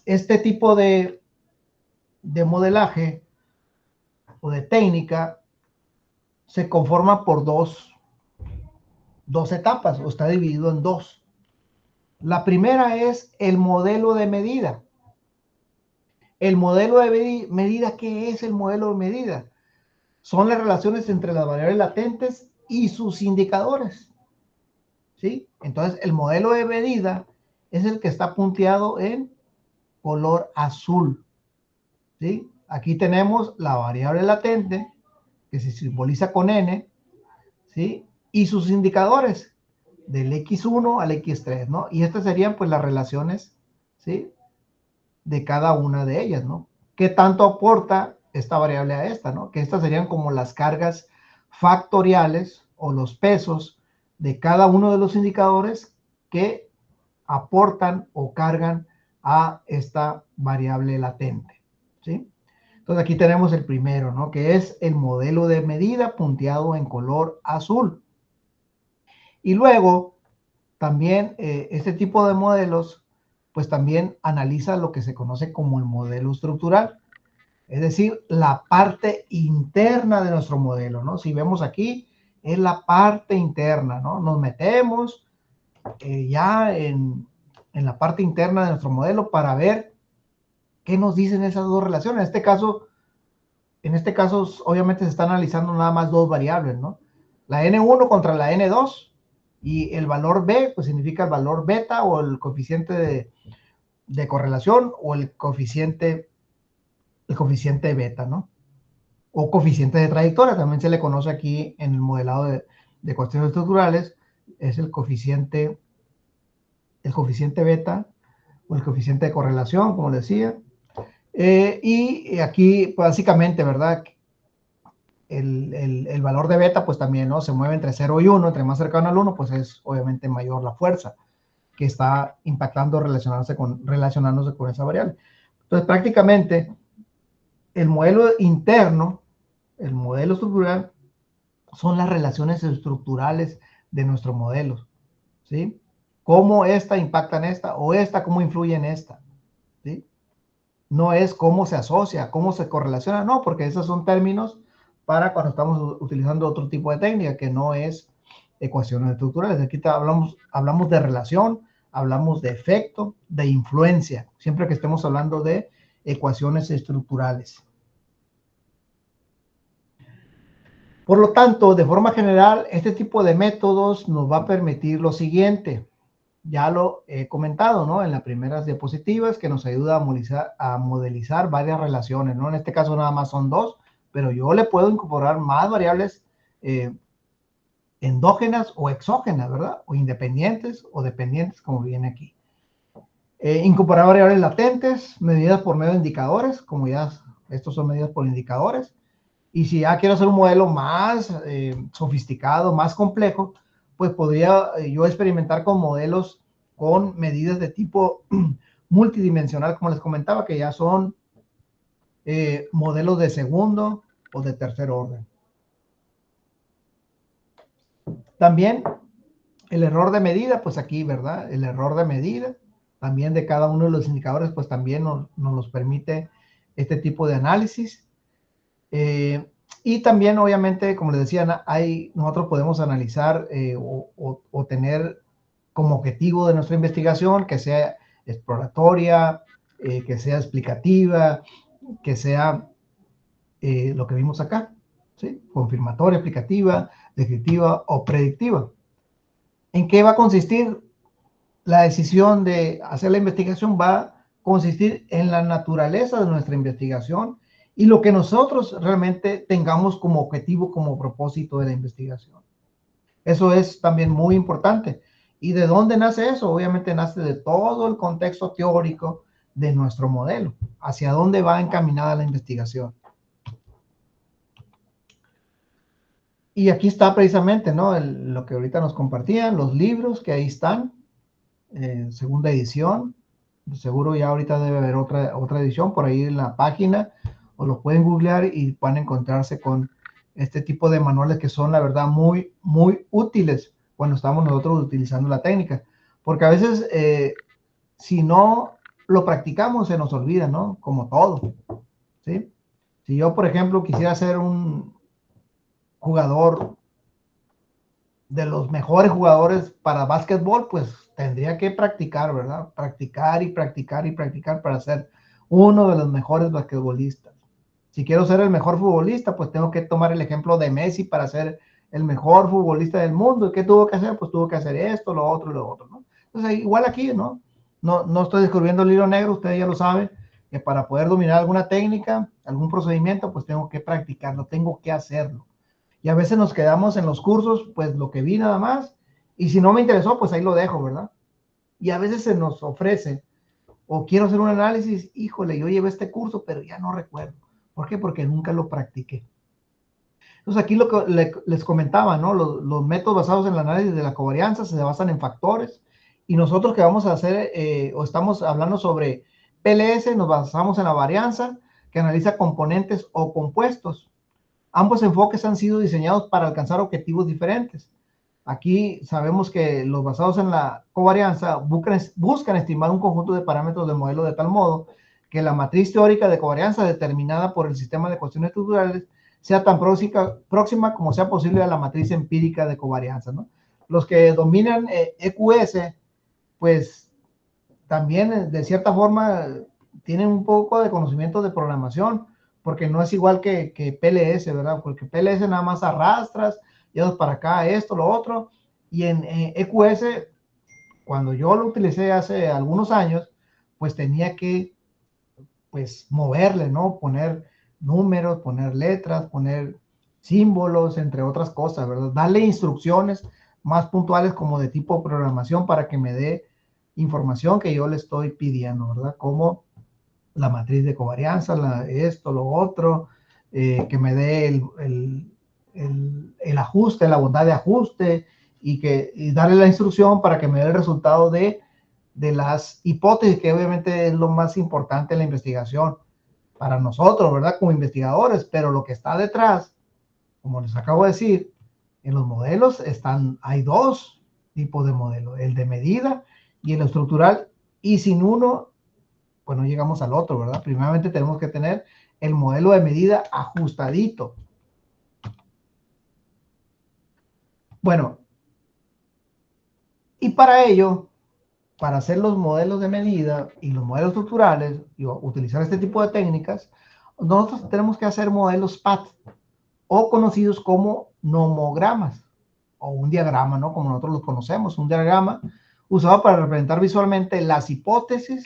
este tipo de modelaje o de técnica se conforma por dos etapas, o está dividido en dos. La primera es el modelo de medida. El modelo de medida, ¿qué es el modelo de medida? Son las relaciones entre las variables latentes y sus indicadores. ¿Sí? Entonces, el modelo de medida es el que está punteado en color azul. ¿Sí? Aquí tenemos la variable latente, que se simboliza con N, ¿sí? Y sus indicadores, del X1 al X3, ¿no? Y estas serían, pues, las relaciones, ¿sí? De cada una de ellas, ¿no? ¿Qué tanto aporta esta variable a esta, ¿no? Que estas serían como las cargas factoriales o los pesos de cada uno de los indicadores que aportan o cargan a esta variable latente, ¿sí? Entonces aquí tenemos el primero, ¿no? Que es el modelo de medida punteado en color azul. Y luego también este tipo de modelos pues también analiza lo que se conoce como el modelo estructural, es decir, la parte interna de nuestro modelo, ¿no? Si vemos aquí, es la parte interna, ¿no? Nos metemos ya en la parte interna de nuestro modelo para ver qué nos dicen esas dos relaciones. En este caso, obviamente se está analizando nada más dos variables, ¿no? La N1 contra la N2, y el valor B, pues significa el valor beta o el coeficiente de correlación, o el coeficiente beta, ¿no? O coeficiente de trayectoria, también se le conoce aquí en el modelado de cuestiones estructurales, es el coeficiente beta o el coeficiente de correlación, como decía. Y aquí, básicamente, ¿verdad? El valor de beta, pues también, ¿no? Se mueve entre 0 y 1, entre más cercano al 1, pues es obviamente mayor la fuerza que está impactando, relacionándose con esa variable. Entonces, prácticamente, el modelo interno, el modelo estructural, son las relaciones estructurales de nuestro modelo, ¿sí? Cómo esta impacta en esta, o esta cómo influye en esta, ¿sí? No es cómo se asocia, cómo se correlaciona, no, porque esos son términos para cuando estamos utilizando otro tipo de técnica, que no es ecuaciones estructurales. Aquí hablamos de relación, hablamos de efecto, de influencia, siempre que estemos hablando de ecuaciones estructurales. Por lo tanto, de forma general, este tipo de métodos nos va a permitir lo siguiente. Ya lo he comentado, ¿no? En las primeras diapositivas, que nos ayuda a modelizar varias relaciones, ¿no? En este caso nada más son dos, pero yo le puedo incorporar más variables endógenas o exógenas, ¿verdad? O independientes o dependientes, como viene aquí. Incorporar variables latentes, medidas por medio de indicadores, como ya estos son medidas por indicadores. Y si ya quiero hacer un modelo más sofisticado, más complejo, pues podría yo experimentar con modelos con medidas de tipo multidimensional, como les comentaba, que ya son modelos de segundo o de tercer orden. También el error de medida, pues aquí, ¿verdad? El error de medida, también de cada uno de los indicadores, pues también nos los permite este tipo de análisis. Y también, obviamente, como les decía, nosotros podemos analizar o tener como objetivo de nuestra investigación que sea exploratoria, que sea explicativa, que sea lo que vimos acá, ¿sí? Confirmatoria, explicativa, descriptiva o predictiva. ¿En qué va a consistir la decisión de hacer la investigación? Va a consistir en la naturaleza de nuestra investigación y lo que nosotros realmente tengamos como objetivo, como propósito de la investigación. Eso es también muy importante. ¿Y de dónde nace eso? Obviamente nace de todo el contexto teórico de nuestro modelo. ¿Hacia dónde va encaminada la investigación? Y aquí está precisamente, ¿no? Lo que ahorita nos compartían, los libros que ahí están, segunda edición. Seguro ya ahorita debe haber otra edición por ahí en la página, o lo pueden googlear y pueden encontrarse con este tipo de manuales que son, la verdad, muy, muy útiles cuando estamos nosotros utilizando la técnica. Porque a veces, si no lo practicamos, se nos olvida, ¿no? Como todo, ¿sí? Si yo, por ejemplo, quisiera ser un jugador de los mejores jugadores para básquetbol, pues tendría que practicar, ¿verdad? Practicar y practicar y practicar para ser uno de los mejores basquetbolistas. Si quiero ser el mejor futbolista, pues tengo que tomar el ejemplo de Messi para ser el mejor futbolista del mundo. ¿Y qué tuvo que hacer? Pues tuvo que hacer esto, lo otro y lo otro, ¿no? Entonces, igual aquí, ¿no? No estoy descubriendo el hilo negro, ustedes ya lo saben, que para poder dominar alguna técnica, algún procedimiento, pues tengo que practicarlo, tengo que hacerlo. Y a veces nos quedamos en los cursos, pues lo que vi nada más, y si no me interesó, pues ahí lo dejo, ¿verdad? Y a veces se nos ofrece, o quiero hacer un análisis, híjole, yo llevé este curso, pero ya no recuerdo. ¿Por qué? Porque nunca lo practiqué. Entonces aquí lo que les comentaba, ¿no? Los métodos basados en el análisis de la covarianza se basan en factores, y nosotros que vamos a hacer, o estamos hablando sobre PLS, nos basamos en la varianza, que analiza componentes o compuestos. Ambos enfoques han sido diseñados para alcanzar objetivos diferentes. Aquí sabemos que los basados en la covarianza buscan estimar un conjunto de parámetros del modelo de tal modo que la matriz teórica de covarianza determinada por el sistema de ecuaciones estructurales sea tan próxima como sea posible a la matriz empírica de covarianza, ¿no? Los que dominan EQS, pues también de cierta forma tienen un poco de conocimiento de programación, porque no es igual que PLS, ¿verdad? Porque PLS nada más arrastras, llevas para acá esto, lo otro, y en EQS, cuando yo lo utilicé hace algunos años, pues tenía que, pues, moverle, ¿no? Poner números, poner letras, poner símbolos, entre otras cosas, ¿verdad? Darle instrucciones más puntuales como de tipo programación para que me dé información que yo le estoy pidiendo, ¿verdad? Como la matriz de covarianza, esto, lo otro, que me dé el ajuste, la bondad de ajuste, y darle la instrucción para que me dé el resultado de las hipótesis, que obviamente es lo más importante en la investigación para nosotros, ¿verdad? Como investigadores, pero lo que está detrás, como les acabo de decir, en los modelos hay dos tipos de modelos, el de medida y el estructural, y sin uno, pues no llegamos al otro, ¿verdad? Primeramente tenemos que tener el modelo de medida ajustadito. Bueno, y para ello, para hacer los modelos de medida y los modelos estructurales, y utilizar este tipo de técnicas, nosotros tenemos que hacer modelos PAT, o conocidos como nomogramas, o un diagrama, ¿no? Como nosotros los conocemos, un diagrama usado para representar visualmente las hipótesis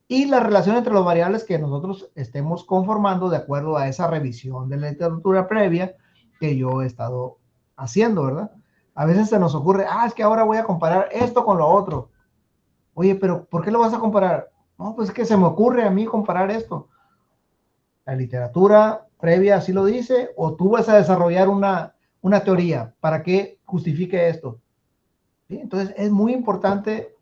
y la relación entre las variables que nosotros estemos conformando de acuerdo a esa revisión de la literatura previa que yo he estado haciendo, ¿verdad? A veces se nos ocurre, es que ahora voy a comparar esto con lo otro. Oye, pero ¿por qué lo vas a comparar? No, pues es que se me ocurre a mí comparar esto. La literatura previa así lo dice, o tú vas a desarrollar una teoría para que justifique esto. ¿Sí? Entonces es muy importante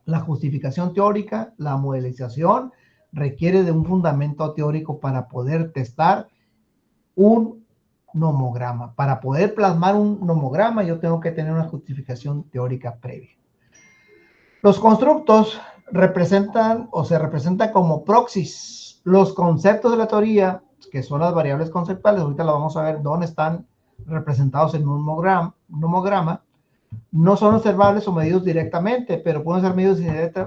la justificación teórica, la modelización requiere de un fundamento teórico para poder testar un nomograma. Para poder plasmar un nomograma, yo tengo que tener una justificación teórica previa. Los constructos representan o se representan como proxies. Los conceptos de la teoría, que son las variables conceptuales, ahorita la vamos a ver dónde están representados en un nomograma, no son observables o medidos directamente, pero pueden ser medidos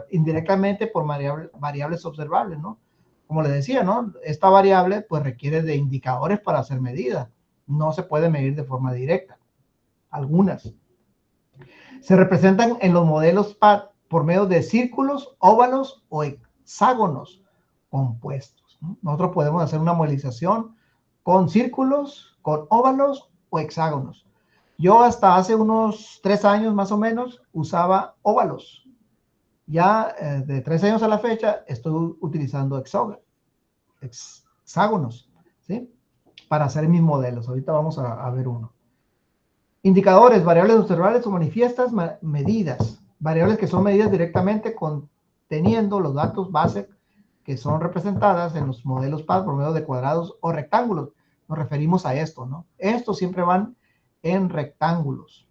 indirectamente por variables observables, ¿no? Como les decía, ¿no? Esta variable pues requiere de indicadores para ser medida. No se puede medir de forma directa. Algunas. Se representan en los modelos PAT por medio de círculos, óvalos o hexágonos compuestos, ¿no? Nosotros podemos hacer una modelización con círculos, con óvalos o hexágonos. Yo hasta hace unos 3 años más o menos usaba óvalos. Ya de 3 años a la fecha estoy utilizando hexágonos, ¿sí? Para hacer mis modelos. Ahorita vamos a ver uno. Indicadores, variables observables o manifiestas, medidas. Variables que son medidas directamente conteniendo los datos base que son representadas en los modelos PAT por medio de cuadrados o rectángulos. Nos referimos a esto, ¿no? Estos siempre van en rectángulos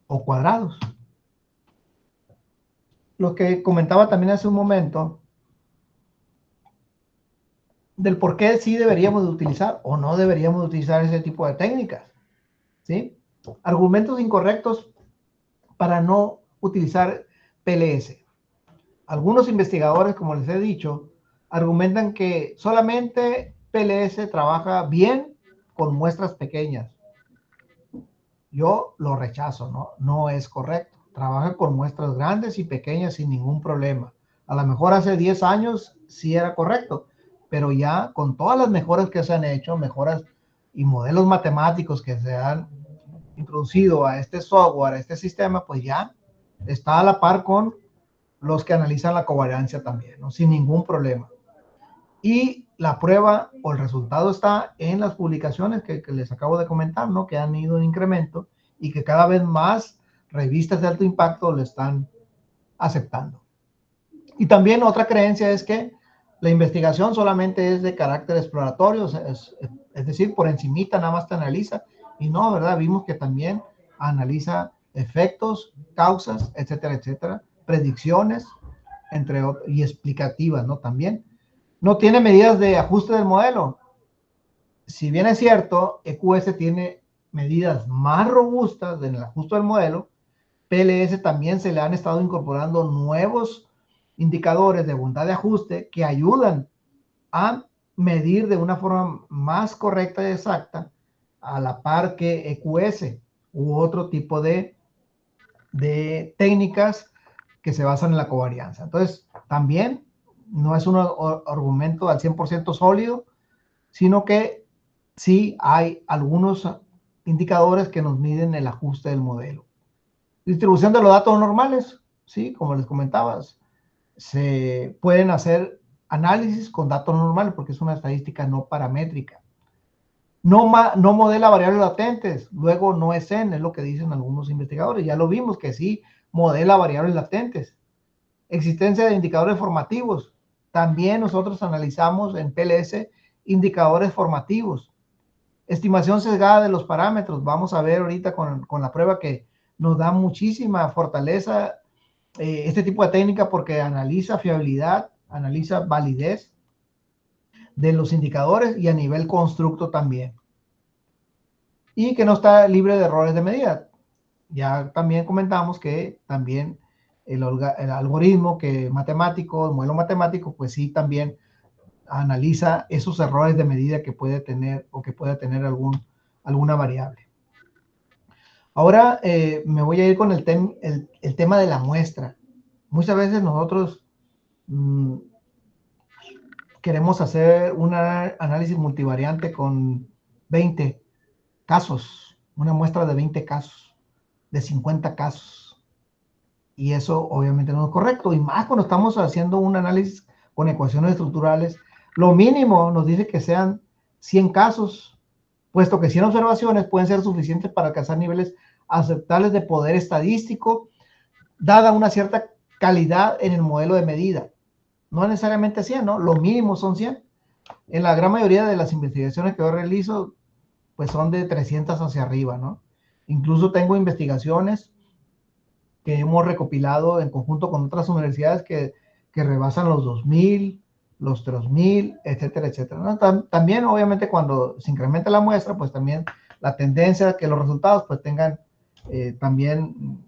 o cuadrados. Lo que comentaba también hace un momento del por qué sí deberíamos de utilizar o no deberíamos de utilizar ese tipo de técnicas, ¿sí? Argumentos incorrectos para no utilizar PLS. Algunos investigadores, como les he dicho, argumentan que solamente PLS trabaja bien con muestras pequeñas. Yo lo rechazo, ¿no? No es correcto. Trabaja con muestras grandes y pequeñas sin ningún problema. A lo mejor hace 10 años sí era correcto, pero ya con todas las mejoras que se han hecho, mejoras y modelos matemáticos que se han introducido a este software, a este sistema, pues ya está a la par con los que analizan la covariancia también, ¿no? Sin ningún problema. Y la prueba o el resultado está en las publicaciones que les acabo de comentar, ¿no? Que han ido en incremento y que cada vez más revistas de alto impacto lo están aceptando. Y también otra creencia es que la investigación solamente es de carácter exploratorio, es decir, por encimita nada más te analiza. Y no, ¿verdad? Vimos que también analiza efectos, causas, etcétera, etcétera, predicciones, entre otros, y explicativas, ¿no? También. No tiene medidas de ajuste del modelo. Si bien es cierto, EQS tiene medidas más robustas en el ajuste del modelo, PLS también se le han estado incorporando nuevos indicadores de voluntad de ajuste que ayudan a medir de una forma más correcta y exacta a la par que EQS u otro tipo de técnicas que se basan en la covarianza. Entonces, también no es un argumento al 100% sólido, sino que sí hay algunos indicadores que nos miden el ajuste del modelo. Distribución de los datos normales, sí, como les comentabas, se pueden hacer análisis con datos normales porque es una estadística no paramétrica. No modela variables latentes, luego no es Zen, es lo que dicen algunos investigadores. Ya lo vimos que sí modela variables latentes. Existencia de indicadores formativos. También nosotros analizamos en PLS indicadores formativos. Estimación sesgada de los parámetros. Vamos a ver ahorita con la prueba que nos da muchísima fortaleza este tipo de técnica porque analiza fiabilidad, analiza validez de los indicadores y a nivel constructo también. Y que no está libre de errores de medida. Ya también comentamos que también el algoritmo matemático, el modelo matemático, pues sí también analiza esos errores de medida que puede tener o que pueda tener alguna variable. Ahora me voy a ir con el tema de la muestra. Muchas veces nosotros queremos hacer un análisis multivariante con 20 casos, una muestra de 20 casos, de 50 casos. Y eso obviamente no es correcto. Y más cuando estamos haciendo un análisis con ecuaciones estructurales, lo mínimo nos dice que sean 100 casos, puesto que 100 observaciones pueden ser suficientes para alcanzar niveles aceptables de poder estadístico, dada una cierta calidad en el modelo de medida. No necesariamente 100, ¿no? Lo mínimo son 100. En la gran mayoría de las investigaciones que yo realizo, pues son de 300 hacia arriba, ¿no? Incluso tengo investigaciones que hemos recopilado en conjunto con otras universidades que rebasan los 2000, los 3000, etcétera, etcétera, ¿no? También, obviamente, cuando se incrementa la muestra, pues también la tendencia que los resultados pues tengan también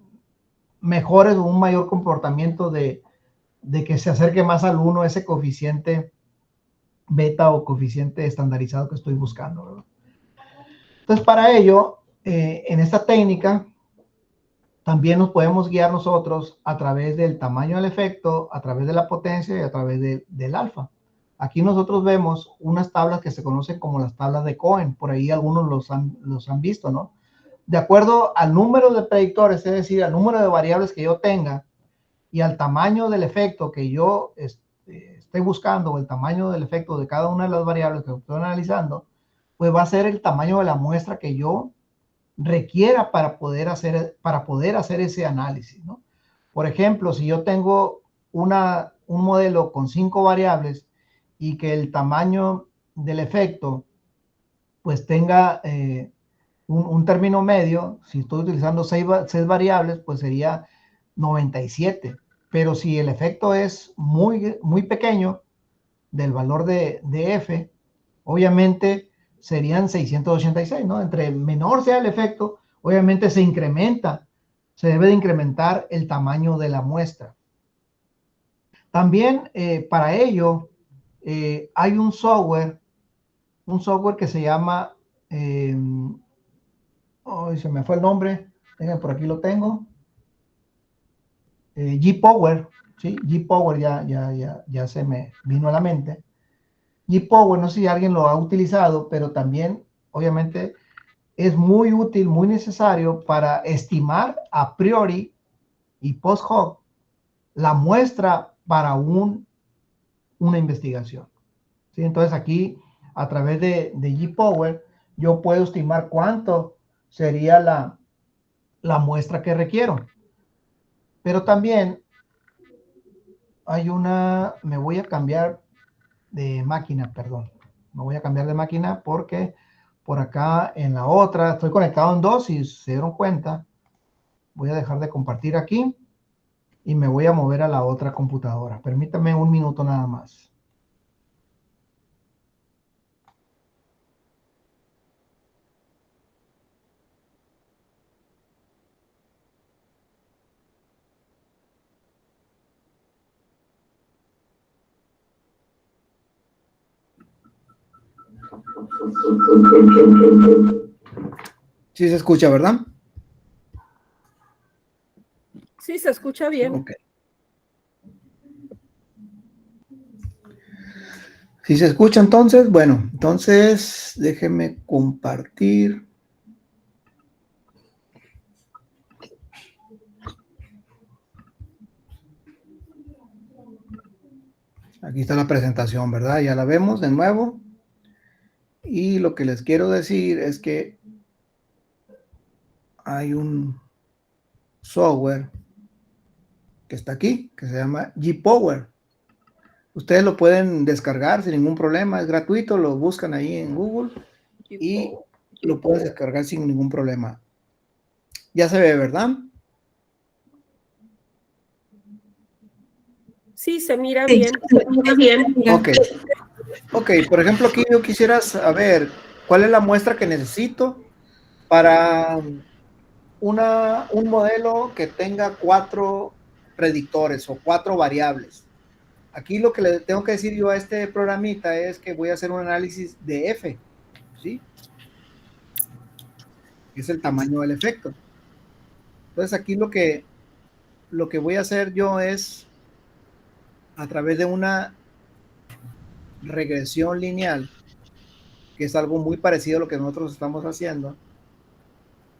mejores o un mayor comportamiento de que se acerque más al 1 ese coeficiente beta o coeficiente estandarizado que estoy buscando, ¿verdad? Entonces, para ello, en esta técnica, también nos podemos guiar nosotros a través del tamaño del efecto, a través de la potencia y a través del alfa. Aquí nosotros vemos unas tablas que se conocen como las tablas de Cohen. Por ahí algunos los han visto, ¿no? De acuerdo al número de predictores, es decir, al número de variables que yo tenga y al tamaño del efecto que yo esté buscando, o el tamaño del efecto de cada una de las variables que estoy analizando, pues va a ser el tamaño de la muestra que yo requiera para poder hacer ese análisis, ¿no? Por ejemplo, si yo tengo un modelo con 5 variables y que el tamaño del efecto pues tenga un término medio, si estoy utilizando 6 variables, pues sería 97. Pero si el efecto es muy, muy pequeño del valor de F, obviamente serían 686, ¿no? Entre menor sea el efecto, obviamente se debe de incrementar el tamaño de la muestra. También para ello hay un software que se llama, se me fue el nombre, por aquí lo tengo, G-Power, ¿sí? G-Power ya se me vino a la mente. G-Power, no sé si alguien lo ha utilizado, pero también, obviamente, es muy útil, muy necesario para estimar a priori y post hoc la muestra para una investigación. ¿Sí? Entonces aquí, a través de G-Power, yo puedo estimar cuánto sería la muestra que requiero. Pero también hay me voy a cambiar de máquina, perdón. Me voy a cambiar de máquina porque por acá en la otra. Estoy conectado en dos, si se dieron cuenta. Voy a dejar de compartir aquí y me voy a mover a la otra computadora. Permítame un minuto nada más. Sí se escucha, ¿verdad? Sí, se escucha bien. Ok. Si se escucha entonces, bueno, entonces déjenme compartir. Aquí está la presentación, ¿verdad? Ya la vemos de nuevo. Y lo que les quiero decir es que hay un software que está aquí, que se llama G-Power. Ustedes lo pueden descargar sin ningún problema, es gratuito, lo buscan ahí en Google y lo pueden descargar sin ningún problema. Ya se ve, ¿verdad? Sí, se mira bien. Ok. Ok, por ejemplo, aquí yo quisiera saber cuál es la muestra que necesito para un modelo que tenga 4 predictores o 4 variables. Aquí lo que le tengo que decir yo a este programita es que voy a hacer un análisis de F, ¿sí? Que es el tamaño del efecto. Entonces aquí lo que voy a hacer yo es, a través de una regresión lineal, que es algo muy parecido a lo que nosotros estamos haciendo,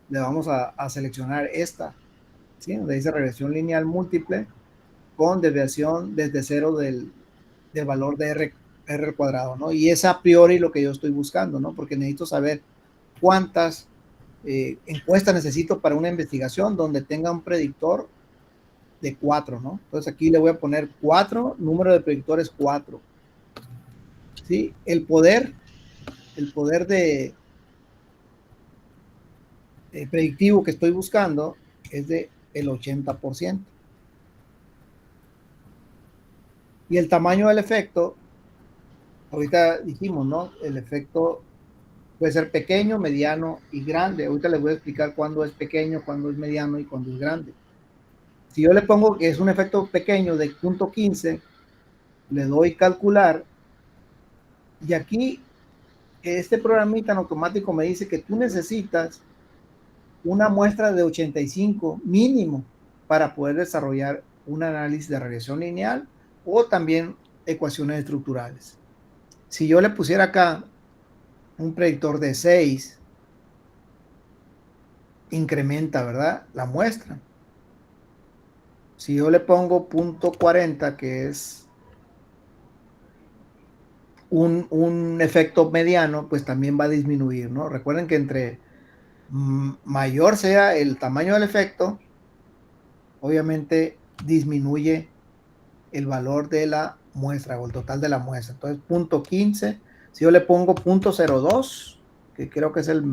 le vamos a seleccionar esta, ¿sí? Donde dice regresión lineal múltiple con desviación desde cero del valor de R al cuadrado, ¿no? Y es a priori lo que yo estoy buscando, ¿no? Porque necesito saber cuántas encuestas necesito para una investigación donde tenga un predictor de 4, ¿no? Entonces aquí le voy a poner 4, número de predictores 4. ¿Sí? El poder de predictivo que estoy buscando es de el 80%. Y el tamaño del efecto, ahorita dijimos, ¿no? El efecto puede ser pequeño, mediano y grande. Ahorita les voy a explicar cuándo es pequeño, cuándo es mediano y cuándo es grande. Si yo le pongo que es un efecto pequeño de 0.15, le doy calcular y aquí este programita en automático me dice que tú necesitas una muestra de 85 mínimo para poder desarrollar un análisis de regresión lineal o también ecuaciones estructurales. Si yo le pusiera acá un predictor de 6, incrementa, ¿verdad?, la muestra. Si yo le pongo 0.40, que es un efecto mediano, pues también va a disminuir, ¿no? Recuerden que entre mayor sea el tamaño del efecto, obviamente disminuye el valor de la muestra o el total de la muestra. Entonces, 0.15, si yo le pongo 0.02, que creo que es el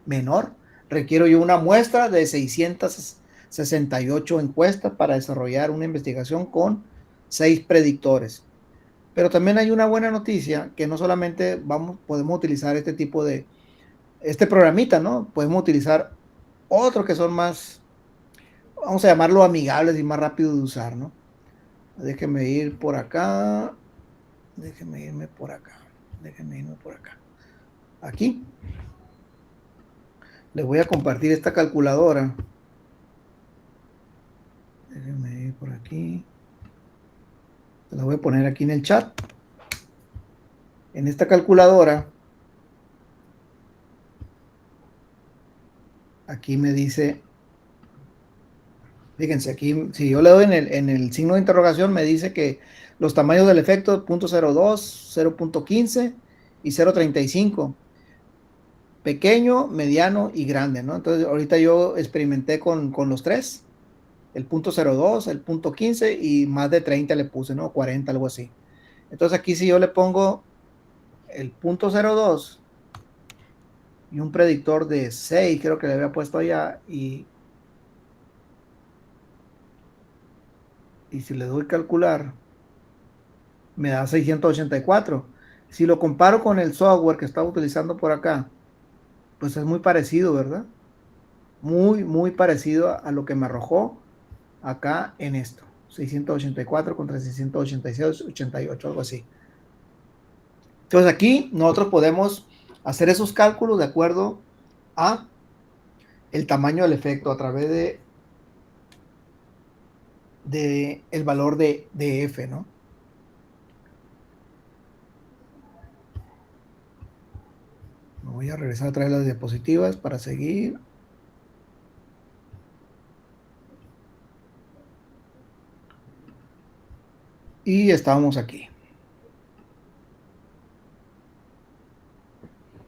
menor, requiero yo una muestra de 668 encuestas para desarrollar una investigación con 6 predictores. Pero también hay una buena noticia, que no solamente podemos utilizar este tipo de, este programita, ¿no? Podemos utilizar otros que son más, vamos a llamarlo amigables y más rápido de usar, ¿no? Déjenme ir por acá. Déjenme irme por acá. Aquí. Les voy a compartir esta calculadora. Déjenme ir por aquí. Se la voy a poner aquí en el chat. En esta calculadora, aquí me dice, fíjense, aquí, si yo le doy en el signo de interrogación, me dice que los tamaños del efecto 0.02, 0.15 y 0.35. Pequeño, mediano y grande, ¿no? Entonces, ahorita yo experimenté con los 3. El 0.02, el 0.15 y más de 30 le puse, ¿no? 40, algo así. Entonces aquí si yo le pongo el 0.02, y un predictor de 6, creo que le había puesto allá, y si le doy calcular, me da 684. Si lo comparo con el software que estaba utilizando por acá, pues es muy parecido, ¿verdad? Muy parecido a lo que me arrojó acá en esto. 684 contra 686, 88, algo así. Entonces aquí nosotros podemos hacer esos cálculos de acuerdo a el tamaño del efecto a través de el valor de F, ¿no? Me voy a regresar a traer las diapositivas para seguir. Y estábamos aquí.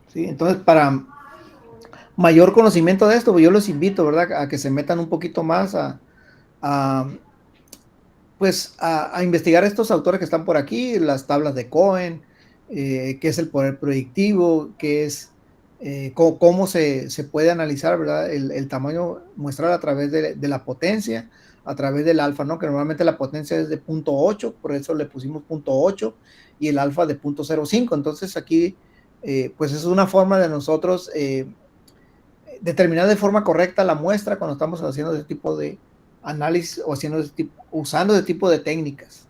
¿Sí? Entonces, para mayor conocimiento de esto, pues yo los invito, ¿verdad?, a que se metan un poquito más pues a investigar estos autores que están por aquí, las tablas de Cohen, qué es el poder proyectivo, qué es, cómo se puede analizar, ¿verdad?, el tamaño muestral a través de la potencia, a través del alfa, ¿no?, que normalmente la potencia es de 0.8, por eso le pusimos 0.8, y el alfa de 0.05. Entonces aquí, pues es una forma de nosotros determinar de forma correcta la muestra cuando estamos haciendo ese tipo de análisis o usando ese tipo de técnicas.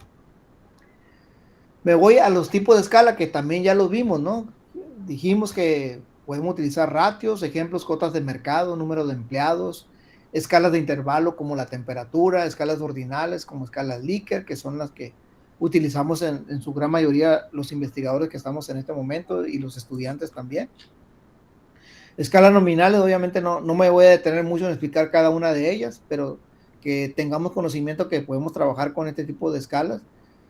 Me voy a los tipos de escala que también ya los vimos, ¿no? Dijimos que podemos utilizar ratios, ejemplos, cotas de mercado, número de empleados, escalas de intervalo como la temperatura, escalas ordinales como escalas Likert, que son las que utilizamos en su gran mayoría los investigadores que estamos en este momento y los estudiantes también. Escalas nominales, obviamente no me voy a detener mucho en explicar cada una de ellas, pero que tengamos conocimiento que podemos trabajar con este tipo de escalas,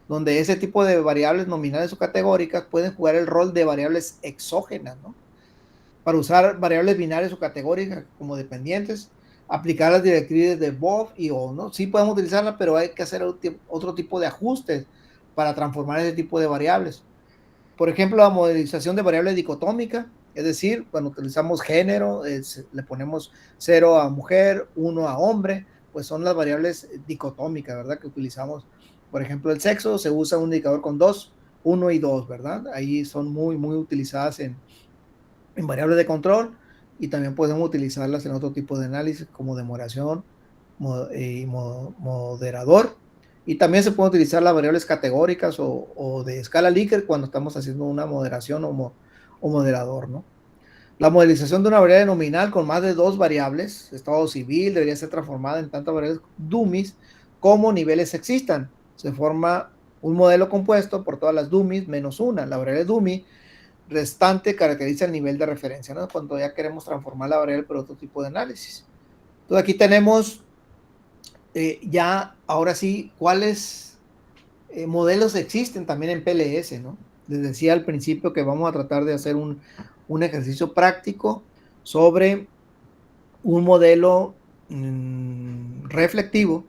donde ese tipo de variables nominales o categóricas pueden jugar el rol de variables exógenas, ¿no? Para usar variables binarias o categóricas como dependientes, aplicar las directrices de Bob y O, ¿no? Sí podemos utilizarlas, pero hay que hacer otro tipo de ajustes para transformar ese tipo de variables. Por ejemplo, la modelización de variables dicotómica, es decir, cuando utilizamos género, le ponemos 0 a mujer, 1 a hombre, pues son las variables dicotómicas, ¿verdad?, que utilizamos. Por ejemplo, el sexo se usa un indicador con 2, 1 y 2, ¿verdad? Ahí son muy utilizadas en variables de control, y también podemos utilizarlas en otro tipo de análisis como demoración y moderador. Y también se pueden utilizar las variables categóricas o de escala Likert cuando estamos haciendo una moderación o moderador, ¿no? La modelización de una variable nominal con más de 2 variables, estado civil, debería ser transformada en tantas variables dummies como niveles existan. Se forma un modelo compuesto por todas las dummies menos una. La variable dummy restante caracteriza el nivel de referencia, ¿no?, cuando ya queremos transformar la variable por otro tipo de análisis. Entonces aquí tenemos ya, ahora sí, cuáles modelos existen también en PLS, ¿no? Les decía al principio que vamos a tratar de hacer un ejercicio práctico sobre un modelo reflectivo,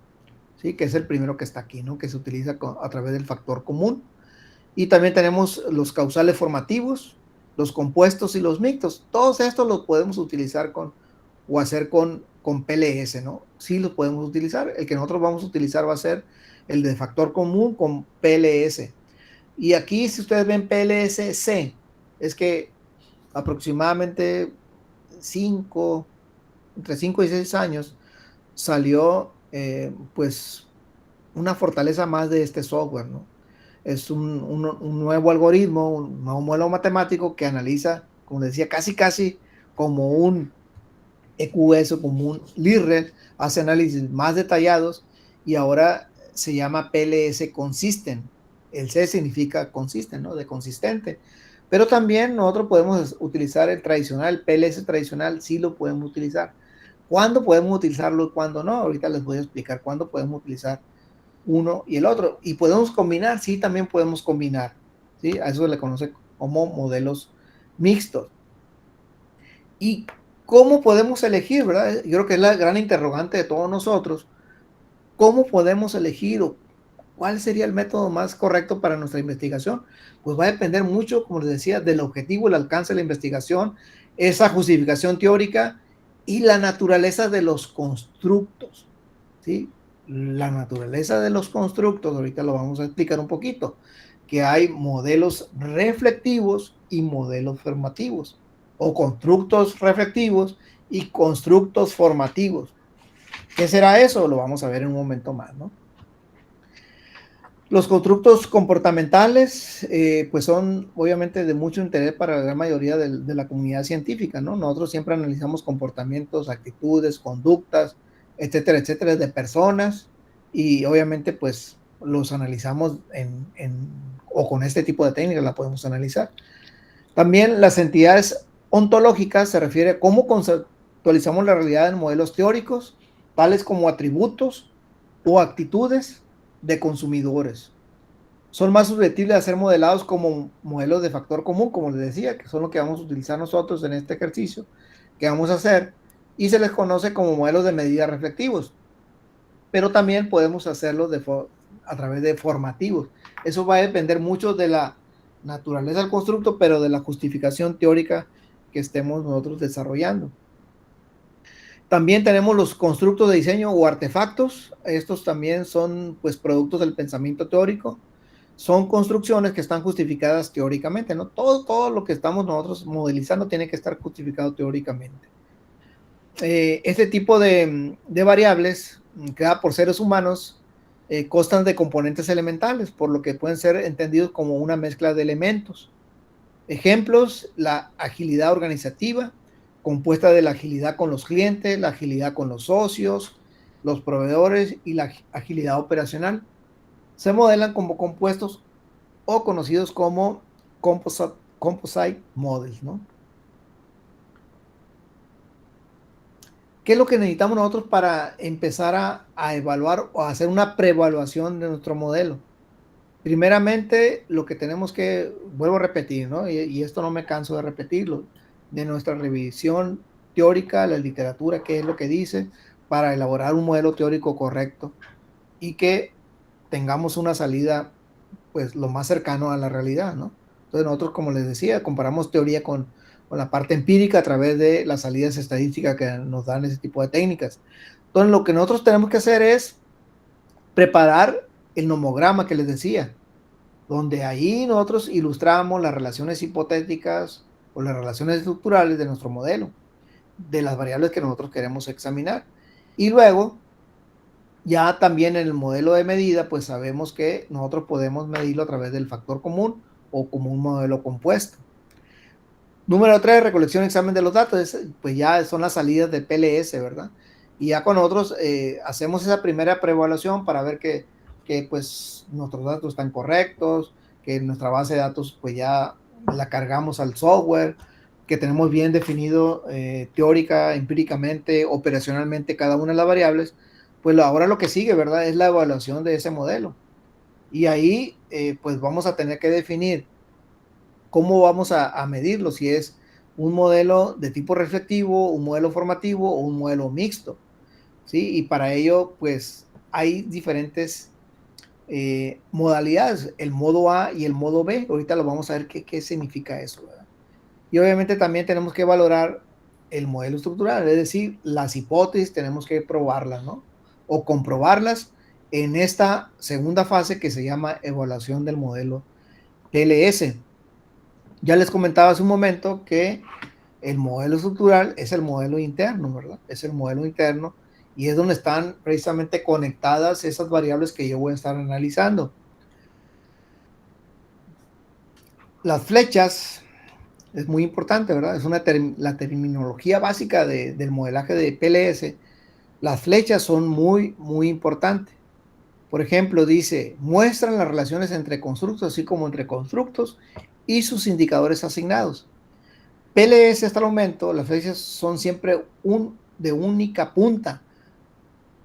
¿sí?, que es el primero que está aquí, ¿no?, que se utiliza a través del factor común. Y también tenemos los causales formativos, los compuestos y los mixtos. Todos estos los podemos utilizar o hacer con PLS, ¿no? Sí los podemos utilizar. El que nosotros vamos a utilizar va a ser el de factor común con PLS. Y aquí, si ustedes ven PLS-C, es que aproximadamente entre 5 y 6 años salió pues una fortaleza más de este software, ¿no? Es un nuevo algoritmo, un nuevo modelo matemático que analiza, como les decía, casi como un EQS o como un Lirret, hace análisis más detallados, y ahora se llama PLS Consistent. El C significa consistent, ¿no?, de consistente. Pero también nosotros podemos utilizar el tradicional, el PLS tradicional, sí lo podemos utilizar. ¿Cuándo podemos utilizarlo y cuándo no? Ahorita les voy a explicar cuándo podemos utilizar uno y el otro. ¿Y podemos combinar? Sí, también podemos combinar, ¿sí? A eso se le conoce como modelos mixtos. ¿Y cómo podemos elegir, verdad? Yo creo que es la gran interrogante de todos nosotros. ¿Cómo podemos elegir o ¿Cuál sería el método más correcto para nuestra investigación? Pues va a depender mucho, como les decía, del objetivo, el alcance de la investigación, esa justificación teórica y la naturaleza de los constructos, ¿sí? La naturaleza de los constructos, ahorita lo vamos a explicar un poquito, que hay modelos reflectivos y modelos formativos, o constructos reflectivos y constructos formativos. ¿Qué será eso? Lo vamos a ver en un momento más, ¿no? Los constructos comportamentales, pues son obviamente de mucho interés para la gran mayoría de la comunidad científica, ¿no? Nosotros siempre analizamos comportamientos, actitudes, conductas, etcétera, de personas, y obviamente pues los analizamos o con este tipo de técnicas la podemos analizar. También las entidades ontológicas se refiere a cómo conceptualizamos la realidad en modelos teóricos, tales como atributos o actitudes de consumidores. Son más susceptibles a ser modelados como modelos de factor común, como les decía, que son lo que vamos a utilizar nosotros en este ejercicio que vamos a hacer, y se les conoce como modelos de medida reflectivos, pero también podemos hacerlo a través de formativos. Eso va a depender mucho de la naturaleza del constructo, pero de la justificación teórica que estemos nosotros desarrollando. También tenemos los constructos de diseño o artefactos. Estos también son pues productos del pensamiento teórico. Son construcciones que están justificadas teóricamente, ¿no? Todo lo que estamos nosotros modelizando tiene que estar justificado teóricamente. Este tipo de variables creadas por seres humanos constan de componentes elementales, por lo que pueden ser entendidos como una mezcla de elementos. Ejemplos: la agilidad organizativa, compuesta de la agilidad con los clientes, la agilidad con los socios, los proveedores y la agilidad operacional. Se modelan como compuestos o conocidos como composite models, ¿no? ¿Qué es lo que necesitamos nosotros para empezar a evaluar o a hacer una preevaluación de nuestro modelo? Primeramente, lo que tenemos que, vuelvo a repetir, ¿no? Y esto no me canso de repetirlo, de nuestra revisión teórica, la literatura, qué es lo que dice, para elaborar un modelo teórico correcto y que tengamos una salida, pues, lo más cercano a la realidad, ¿no? Entonces nosotros, como les decía, comparamos teoría con la parte empírica a través de las salidas estadísticas que nos dan ese tipo de técnicas. Entonces lo que nosotros tenemos que hacer es preparar el nomograma que les decía, donde ahí nosotros ilustramos las relaciones hipotéticas o las relaciones estructurales de nuestro modelo, de las variables que nosotros queremos examinar. Y luego, ya también en el modelo de medida, pues sabemos que nosotros podemos medirlo a través del factor común o como un modelo compuesto. Número 3, recolección y examen de los datos, pues ya son las salidas de PLS, ¿verdad? Y ya con nosotros hacemos esa primera preevaluación para ver que pues nuestros datos están correctos, que nuestra base de datos pues ya la cargamos al software, que tenemos bien definido teórica, empíricamente, operacionalmente cada una de las variables. Pues ahora lo que sigue, ¿verdad? Es la evaluación de ese modelo. Y ahí pues vamos a tener que definir cómo vamos a medirlo, si es un modelo de tipo reflectivo, un modelo formativo o un modelo mixto, ¿sí? Y para ello pues hay diferentes modalidades, el modo A y el modo B. Ahorita lo vamos a ver qué significa eso, ¿verdad? Y obviamente también tenemos que valorar el modelo estructural, es decir, las hipótesis tenemos que probarlas, ¿no? O comprobarlas en esta segunda fase que se llama evaluación del modelo TLS. Ya les comentaba hace un momento que el modelo estructural es el modelo interno, ¿verdad? Es el modelo interno y es donde están precisamente conectadas esas variables que yo voy a estar analizando. Las flechas es muy importante, ¿verdad? Es la terminología básica del modelaje de PLS. Las flechas son muy, muy importantes. Por ejemplo, dice, muestran las relaciones entre constructos, así como entre constructos y sus indicadores asignados. PLS hasta el momento, las flechas son siempre de única punta,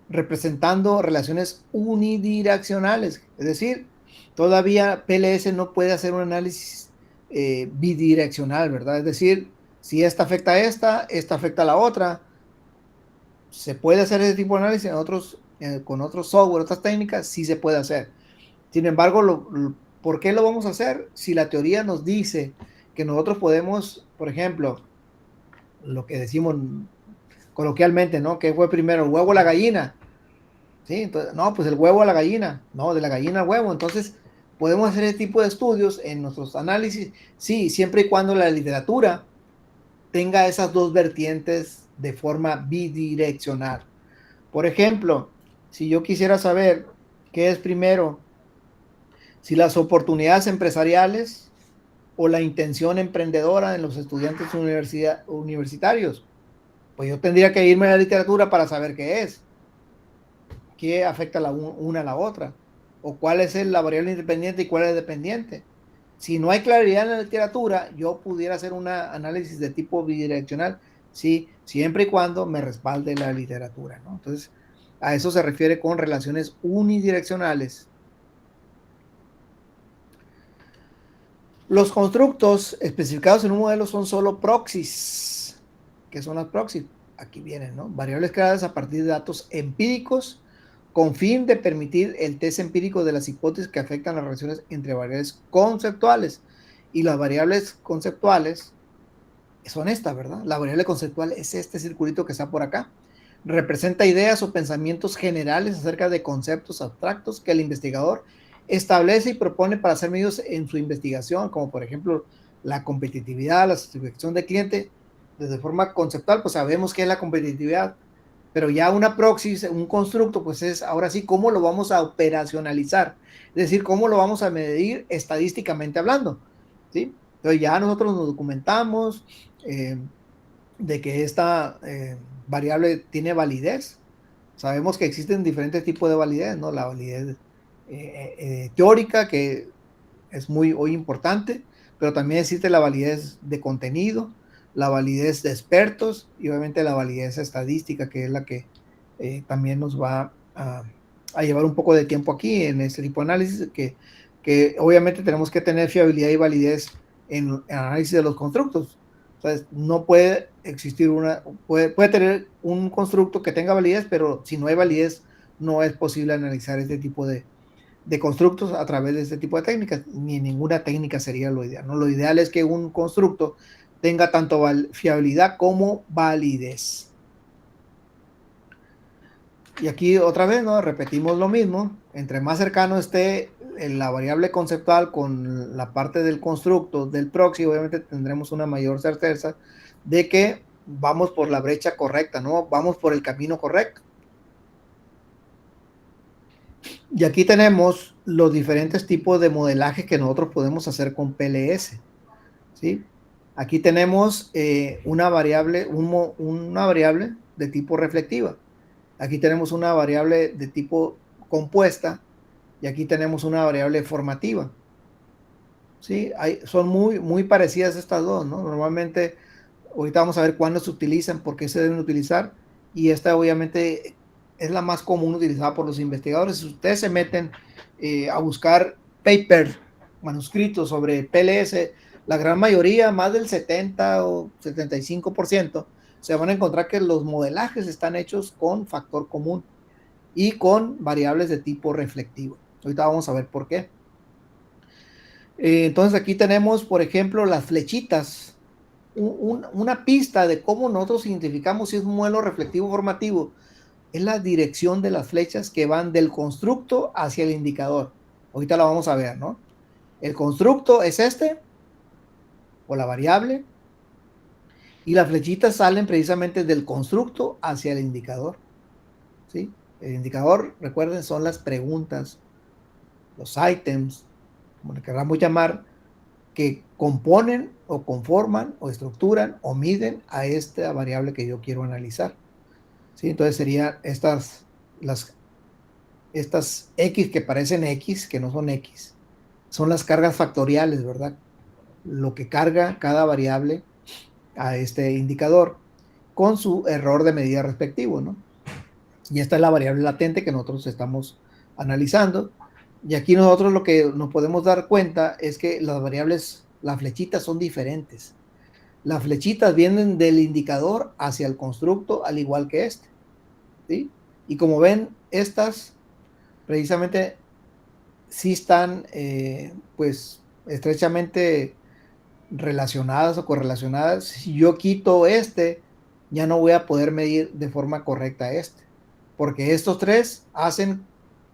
representando relaciones unidireccionales. Es decir, todavía PLS no puede hacer un análisis bidireccional, ¿verdad? Es decir, si esta afecta a esta afecta a la otra. Se puede hacer ese tipo de análisis con otros software, otras técnicas, sí se puede hacer. Sin embargo, ¿por qué lo vamos a hacer? Si la teoría nos dice que nosotros podemos, por ejemplo, lo que decimos coloquialmente, ¿no? ¿Qué fue primero, el huevo o la gallina? ¿Sí? Entonces, no, pues el huevo a la gallina, no, de la gallina al huevo. Entonces, podemos hacer ese tipo de estudios en nuestros análisis, sí, siempre y cuando la literatura tenga esas dos vertientes de forma bidireccional. Por ejemplo, si yo quisiera saber qué es primero, si las oportunidades empresariales o la intención emprendedora en los estudiantes universitarios, pues yo tendría que irme a la literatura para saber qué afecta una a la otra, o cuál es la variable independiente y cuál es dependiente. Si no hay claridad en la literatura, yo pudiera hacer un análisis de tipo bidireccional, sí, siempre y cuando me respalde la literatura, ¿no? Entonces, a eso se refiere con relaciones unidireccionales. Los constructos especificados en un modelo son solo proxies. ¿Qué son las proxies? Aquí vienen, ¿no? Variables creadas a partir de datos empíricos con fin de permitir el test empírico de las hipótesis que afectan las relaciones entre variables conceptuales. Y las variables conceptuales son estas, ¿verdad? La variable conceptual es este circulito que está por acá. Representa ideas o pensamientos generales acerca de conceptos abstractos que el investigador establece y propone para ser medidos en su investigación, como por ejemplo la competitividad, la satisfacción del cliente. Desde forma conceptual, pues sabemos qué es la competitividad, pero ya una proxy, un constructo, pues es ahora sí cómo lo vamos a operacionalizar, es decir, cómo lo vamos a medir estadísticamente hablando, ¿sí? Entonces ya nosotros nos documentamos de que esta variable tiene validez. Sabemos que existen diferentes tipos de validez, ¿no? La validez teórica, que es muy hoy importante, pero también existe la validez de contenido, la validez de expertos y obviamente la validez estadística, que es la que también nos va a llevar un poco de tiempo aquí en este tipo de análisis, que obviamente tenemos que tener fiabilidad y validez en el análisis de los constructos. Entonces, no puede existir puede tener un constructo que tenga validez, pero si no hay validez, no es posible analizar este tipo de constructos a través de este tipo de técnicas, ni ninguna técnica sería lo ideal, ¿no? Lo ideal es que un constructo tenga tanto fiabilidad como validez. Y aquí otra vez, ¿no? Repetimos lo mismo. Entre más cercano esté la variable conceptual con la parte del constructo del proxy, obviamente tendremos una mayor certeza de que vamos por la brecha correcta, ¿no? Vamos por el camino correcto. Y aquí tenemos los diferentes tipos de modelaje que nosotros podemos hacer con PLS, ¿sí? Aquí tenemos una variable de tipo reflectiva. Aquí tenemos una variable de tipo compuesta y aquí tenemos una variable formativa. ¿Sí? Son muy parecidas estas dos, ¿no? Normalmente, ahorita vamos a ver cuándo se utilizan, por qué se deben utilizar, y esta obviamente es la más común utilizada por los investigadores. Si ustedes se meten a buscar papers, manuscritos sobre PLS, la gran mayoría, más del 70 o 75%, se van a encontrar que los modelajes están hechos con factor común y con variables de tipo reflectivo. Ahorita vamos a ver por qué. Entonces aquí tenemos, por ejemplo, las flechitas, una pista de cómo nosotros identificamos si es un modelo reflectivo formativo. Es la dirección de las flechas que van del constructo hacia el indicador. Ahorita la vamos a ver, ¿no? El constructo es este, o la variable, y las flechitas salen precisamente del constructo hacia el indicador, ¿sí? El indicador, recuerden, son las preguntas, los ítems, como le queramos llamar, que componen o conforman o estructuran o miden a esta variable que yo quiero analizar, ¿sí? Entonces serían estas X que parecen X, que no son X, son las cargas factoriales, ¿verdad? Lo que carga cada variable a este indicador con su error de medida respectivo, ¿no? Y esta es la variable latente que nosotros estamos analizando. Y aquí nosotros lo que nos podemos dar cuenta es que las variables, las flechitas son diferentes. Las flechitas vienen del indicador hacia el constructo, al igual que este, ¿sí? Y como ven, estas precisamente sí están pues estrechamente relacionadas o correlacionadas. Si yo quito este, ya no voy a poder medir de forma correcta este, porque estos tres hacen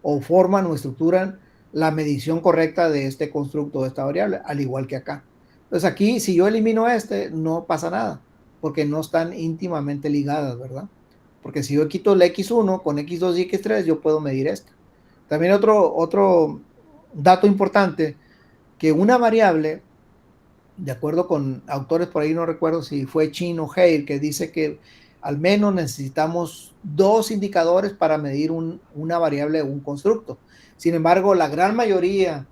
o forman o estructuran la medición correcta de este constructo, de esta variable, al igual que acá. Entonces aquí, si yo elimino este, no pasa nada, porque no están íntimamente ligadas, ¿verdad? Porque si yo quito el x1 con x2 y x3, yo puedo medir esto. También otro dato importante, que una variable, de acuerdo con autores por ahí, no recuerdo si fue Chin o Hale, que dice que al menos necesitamos 2 indicadores para medir una variable o un constructo. Sin embargo, la gran mayoría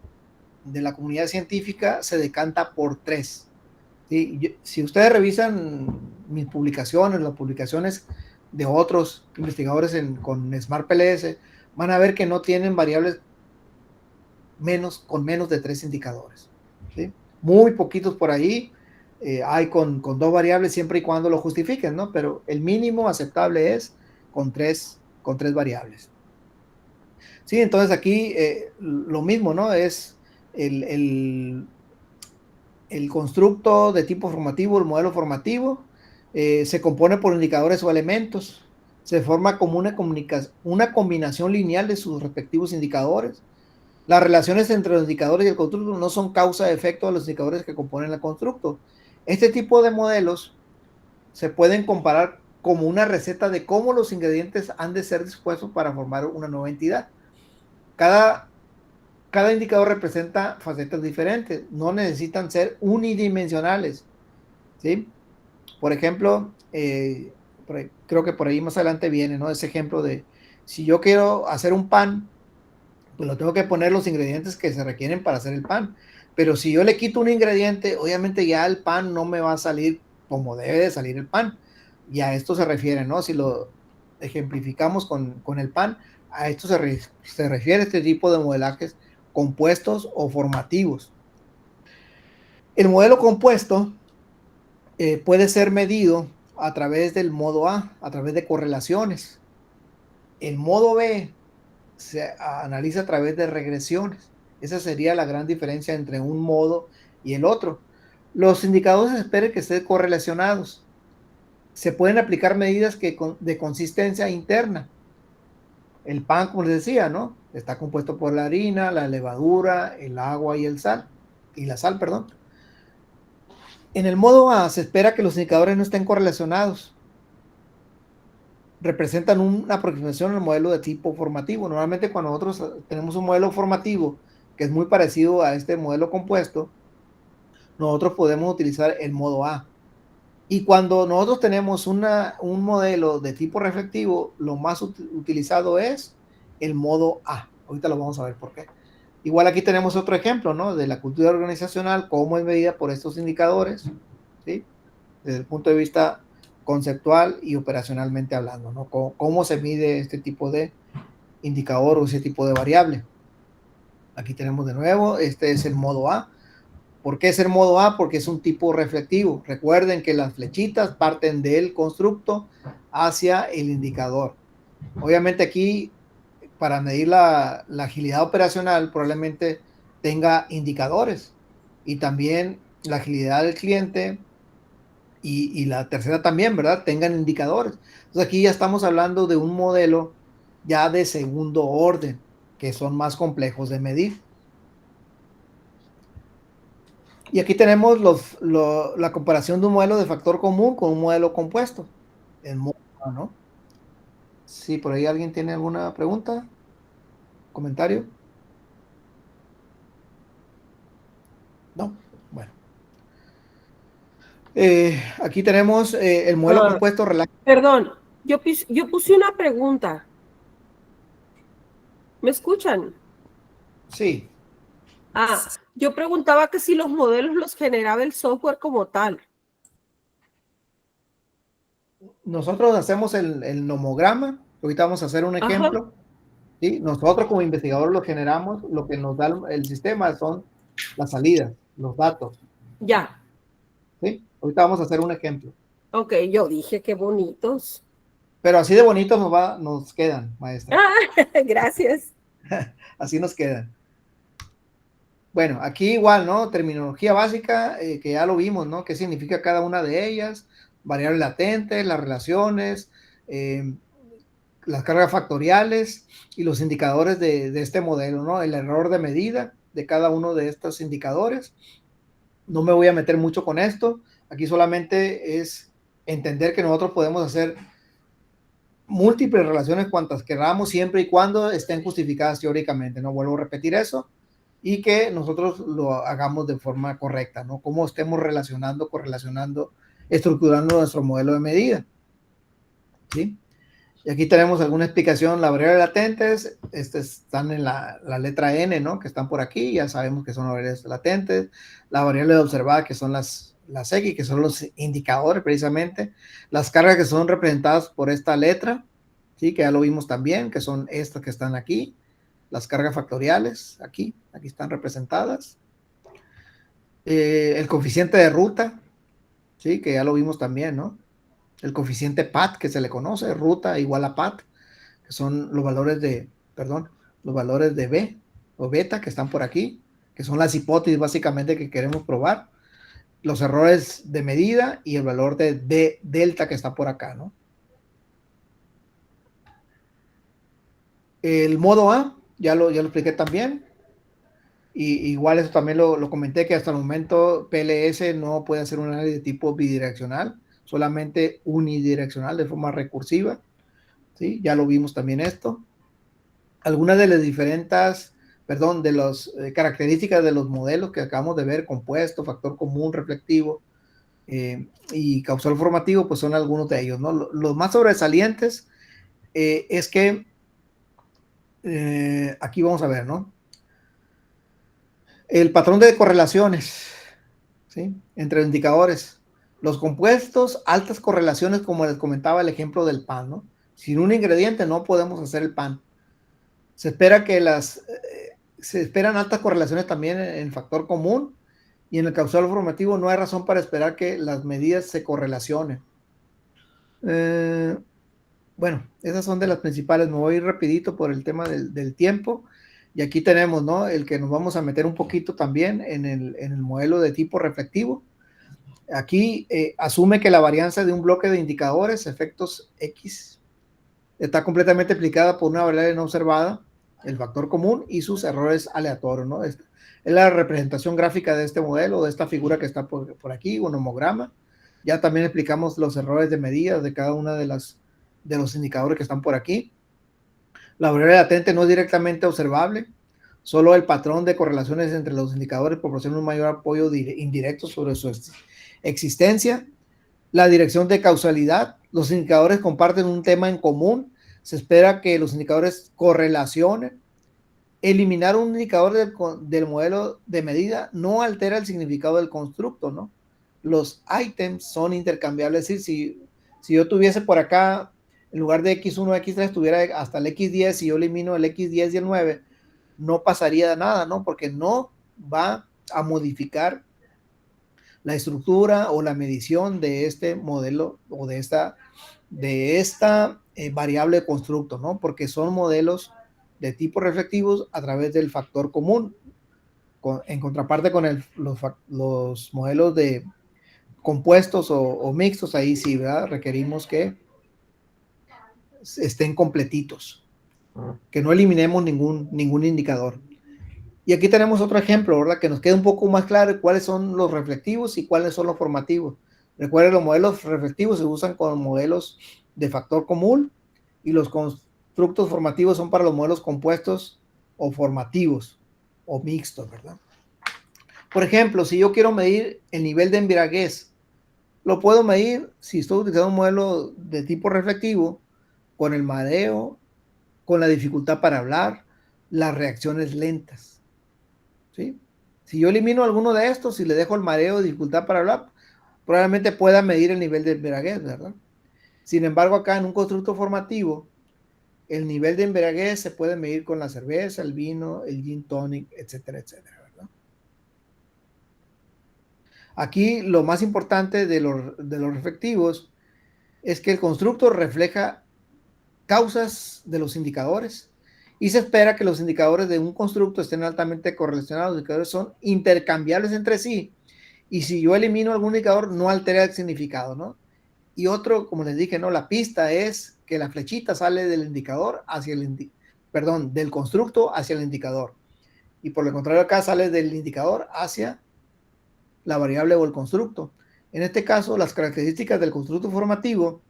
de la comunidad científica se decanta por 3. ¿Sí? Si ustedes revisan mis publicaciones, las publicaciones de otros investigadores con SmartPLS, van a ver que no tienen variables con menos de 3 indicadores. ¿Sí? Muy poquitos por ahí hay con 2 variables siempre y cuando lo justifiquen, ¿no? Pero el mínimo aceptable es con 3 variables. Sí, entonces aquí lo mismo, ¿no? Es el constructo de tipo formativo, el modelo formativo, se compone por indicadores o elementos, se forma como una combinación lineal de sus respectivos indicadores. Las relaciones entre los indicadores y el constructo no son causa-efecto de los indicadores que componen el constructo. Este tipo de modelos se pueden comparar como una receta de cómo los ingredientes han de ser dispuestos para formar una nueva entidad. Cada indicador representa facetas diferentes, no necesitan ser unidimensionales, ¿sí? Por ejemplo, creo que por ahí más adelante viene, ¿no? Ese ejemplo de si yo quiero hacer un pan, pues lo tengo que poner los ingredientes que se requieren para hacer el pan. Pero si yo le quito un ingrediente, obviamente ya el pan no me va a salir como debe de salir el pan. Y a esto se refiere, ¿no? Si lo ejemplificamos con el pan, a esto se refiere este tipo de modelajes compuestos o formativos. El modelo compuesto puede ser medido a través del modo a través de correlaciones. El modo B se analiza a través de regresiones. Esa sería la gran diferencia entre un modo y el otro. Los indicadores se espera que estén correlacionados. Se pueden aplicar medidas de consistencia interna. El pan, como les decía, ¿no? Está compuesto por la harina, la levadura, el agua y la sal, perdón. En el modo A se espera que los indicadores no estén correlacionados. Representan una aproximación al modelo de tipo formativo. Normalmente cuando nosotros tenemos un modelo formativo que es muy parecido a este modelo compuesto, nosotros podemos utilizar el modo A. Y cuando nosotros tenemos un modelo de tipo reflectivo, lo más utilizado es el modo A. Ahorita lo vamos a ver por qué. Igual aquí tenemos otro ejemplo, ¿no? De la cultura organizacional, cómo es medida por estos indicadores, ¿sí? Desde el punto de vista conceptual y operacionalmente hablando, ¿no? ¿Cómo se mide este tipo de indicador o ese tipo de variable? Aquí tenemos de nuevo, este es el modo A. ¿Por qué es el modo A? Porque es un tipo reflectivo. Recuerden que las flechitas parten del constructo hacia el indicador. Obviamente aquí, para medir la agilidad operacional, probablemente tenga indicadores y también la agilidad del cliente y la tercera también, ¿verdad? Tengan indicadores. Entonces aquí ya estamos hablando de un modelo ya de segundo orden, que son más complejos de medir. Y aquí tenemos la comparación de un modelo de factor común con un modelo compuesto. El modo A, ¿no? Sí, por ahí alguien tiene alguna pregunta, comentario. No, bueno. Aquí tenemos el modelo compuesto. Perdón, yo puse una pregunta. ¿Me escuchan? Sí. Yo preguntaba que si los modelos los generaba el software como tal. Nosotros hacemos el nomograma. Ahorita vamos a hacer un ejemplo. ¿Sí? Nosotros como investigadores lo generamos. Lo que nos da el sistema son las salidas, los datos. Ya. ¿Sí? Ahorita vamos a hacer un ejemplo. Ok, yo dije qué bonitos. Pero así de bonitos nos quedan, maestra. Gracias. Así nos quedan. Bueno, aquí igual, ¿no? Terminología básica, que ya lo vimos, ¿no? ¿Qué significa cada una de ellas? Variables latentes, las relaciones, las cargas factoriales y los indicadores de este modelo, ¿no? El error de medida de cada uno de estos indicadores. No me voy a meter mucho con esto. Aquí solamente es entender que nosotros podemos hacer múltiples relaciones cuantas queramos, siempre y cuando estén justificadas teóricamente. No vuelvo a repetir eso. Y que nosotros lo hagamos de forma correcta, ¿no? Cómo estemos relacionando, correlacionando, estructurando nuestro modelo de medida. ¿Sí? Y aquí tenemos alguna explicación. Las variables latentes, están en la letra N, ¿no? Que están por aquí, ya sabemos que son variables latentes. Las variables observadas, que son las X, que son los indicadores precisamente. Las cargas que son representadas por esta letra, ¿sí? Que ya lo vimos también, que son estas que están aquí. Las cargas factoriales, aquí están representadas. El coeficiente de ruta, ¿sí? Que ya lo vimos también, ¿no? El coeficiente PAT, que se le conoce, ruta igual a PAT, que son los valores de B o beta que están por aquí, que son las hipótesis básicamente que queremos probar, los errores de medida y el valor de delta que está por acá, ¿no? El modo A, ya lo expliqué también. Y igual eso también lo comenté, que hasta el momento PLS no puede hacer un análisis de tipo bidireccional, solamente unidireccional de forma recursiva, ¿sí? Ya lo vimos también esto. Algunas de las diferentes, de las características de los modelos que acabamos de ver, compuesto, factor común, reflectivo y causal formativo, pues son algunos de ellos, ¿no? Los más sobresalientes es que aquí vamos a ver, ¿no? El patrón de correlaciones, ¿sí? Entre indicadores. Los compuestos, altas correlaciones, como les comentaba el ejemplo del pan, ¿no? Sin un ingrediente no podemos hacer el pan. Se espera que se esperan altas correlaciones también en el factor común y en el causal formativo no hay razón para esperar que las medidas se correlacionen. Bueno, esas son de las principales. Me voy a ir rapidito por el tema del tiempo. Y aquí tenemos, ¿no? El que nos vamos a meter un poquito también en el modelo de tipo reflectivo. Aquí asume que la varianza de un bloque de indicadores, efectos X, está completamente explicada por una variable no observada, el factor común y sus errores aleatorios, ¿no? Es la representación gráfica de este modelo, de esta figura que está por aquí, un homograma. Ya también explicamos los errores de medida de cada una de los indicadores que están por aquí. La variable latente no es directamente observable, solo el patrón de correlaciones entre los indicadores proporciona un mayor apoyo indirecto sobre su existencia. La dirección de causalidad, los indicadores comparten un tema en común, se espera que los indicadores correlacionen. Eliminar un indicador del modelo de medida no altera el significado del constructo, ¿no? Los ítems son intercambiables, es decir, si yo tuviese por acá, en lugar de X1, X3, tuviera hasta el X10, si yo elimino el X10 y el 9, no pasaría nada, ¿no? Porque no va a modificar la estructura o la medición de este modelo o de esta variable de constructo, ¿no? Porque son modelos de tipo reflectivos a través del factor común, en contraparte con los modelos de compuestos o mixtos, ahí sí, ¿verdad? Requerimos que estén completitos, que no eliminemos ningún indicador. Y aquí tenemos otro ejemplo, ¿verdad? Que nos quede un poco más claro cuáles son los reflectivos y cuáles son los formativos. Recuerden, los modelos reflectivos se usan con modelos de factor común y los constructos formativos son para los modelos compuestos o formativos o mixtos, ¿verdad? Por ejemplo, si yo quiero medir el nivel de embriaguez, lo puedo medir si estoy utilizando un modelo de tipo reflectivo con el mareo, con la dificultad para hablar, las reacciones lentas, ¿sí? Si yo elimino alguno de estos y le dejo el mareo, dificultad para hablar, probablemente pueda medir el nivel de embriaguez, ¿verdad? Sin embargo, acá en un constructo formativo, el nivel de embriaguez se puede medir con la cerveza, el vino, el gin tonic, etcétera, etcétera, ¿verdad? Aquí lo más importante de los reflectivos es que el constructo refleja causas de los indicadores y se espera que los indicadores de un constructo estén altamente correlacionados. Los indicadores son intercambiables entre sí, y si yo elimino algún indicador, no altera el significado, ¿no? Y otro, como les dije, ¿no? La pista es que la flechita sale del indicador hacia del constructo hacia el indicador. Y por el contrario acá sale del indicador hacia la variable o el constructo. En este caso, las características del constructo formativo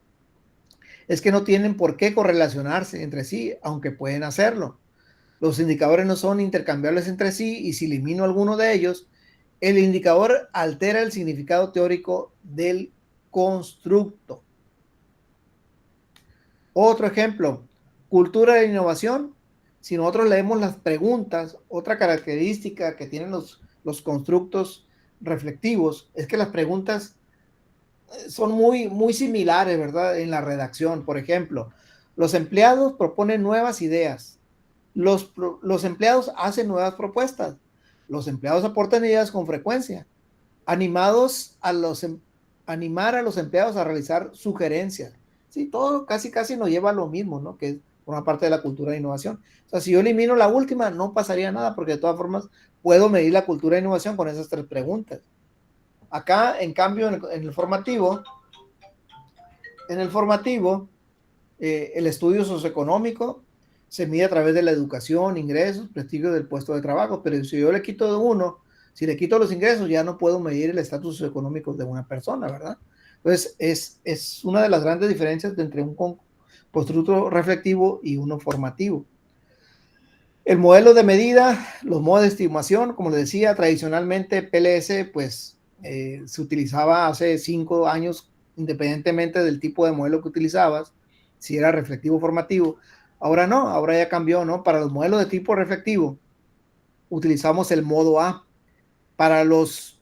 es que no tienen por qué correlacionarse entre sí, aunque pueden hacerlo. Los indicadores no son intercambiables entre sí, y si elimino alguno de ellos, el indicador altera el significado teórico del constructo. Otro ejemplo, cultura de innovación. Si nosotros leemos las preguntas, otra característica que tienen los constructos reflectivos es que las preguntas son muy similares, ¿verdad? En la redacción. Por ejemplo, los empleados proponen nuevas ideas. Los empleados hacen nuevas propuestas. Los empleados aportan ideas con frecuencia. Animar a los empleados a realizar sugerencias. Sí, todo casi nos lleva a lo mismo, ¿no? Que es una parte de la cultura de innovación. O sea, si yo elimino la última, no pasaría nada, porque de todas formas puedo medir la cultura de innovación con esas 3 preguntas. Acá, en cambio, en el formativo, el estudio socioeconómico se mide a través de la educación, ingresos, prestigio del puesto de trabajo, pero si yo le quito de uno, si le quito los ingresos, ya no puedo medir el estatus socioeconómico de una persona, ¿verdad? Entonces, es una de las grandes diferencias entre un constructo reflectivo y uno formativo. El modelo de medida, los modos de estimación, como les decía, tradicionalmente PLS, pues, se utilizaba hace 5 años, independientemente del tipo de modelo que utilizabas, si era reflectivo o formativo. Ahora no, ahora ya cambió, ¿no? Para los modelos de tipo reflectivo, utilizamos el modo A. Para los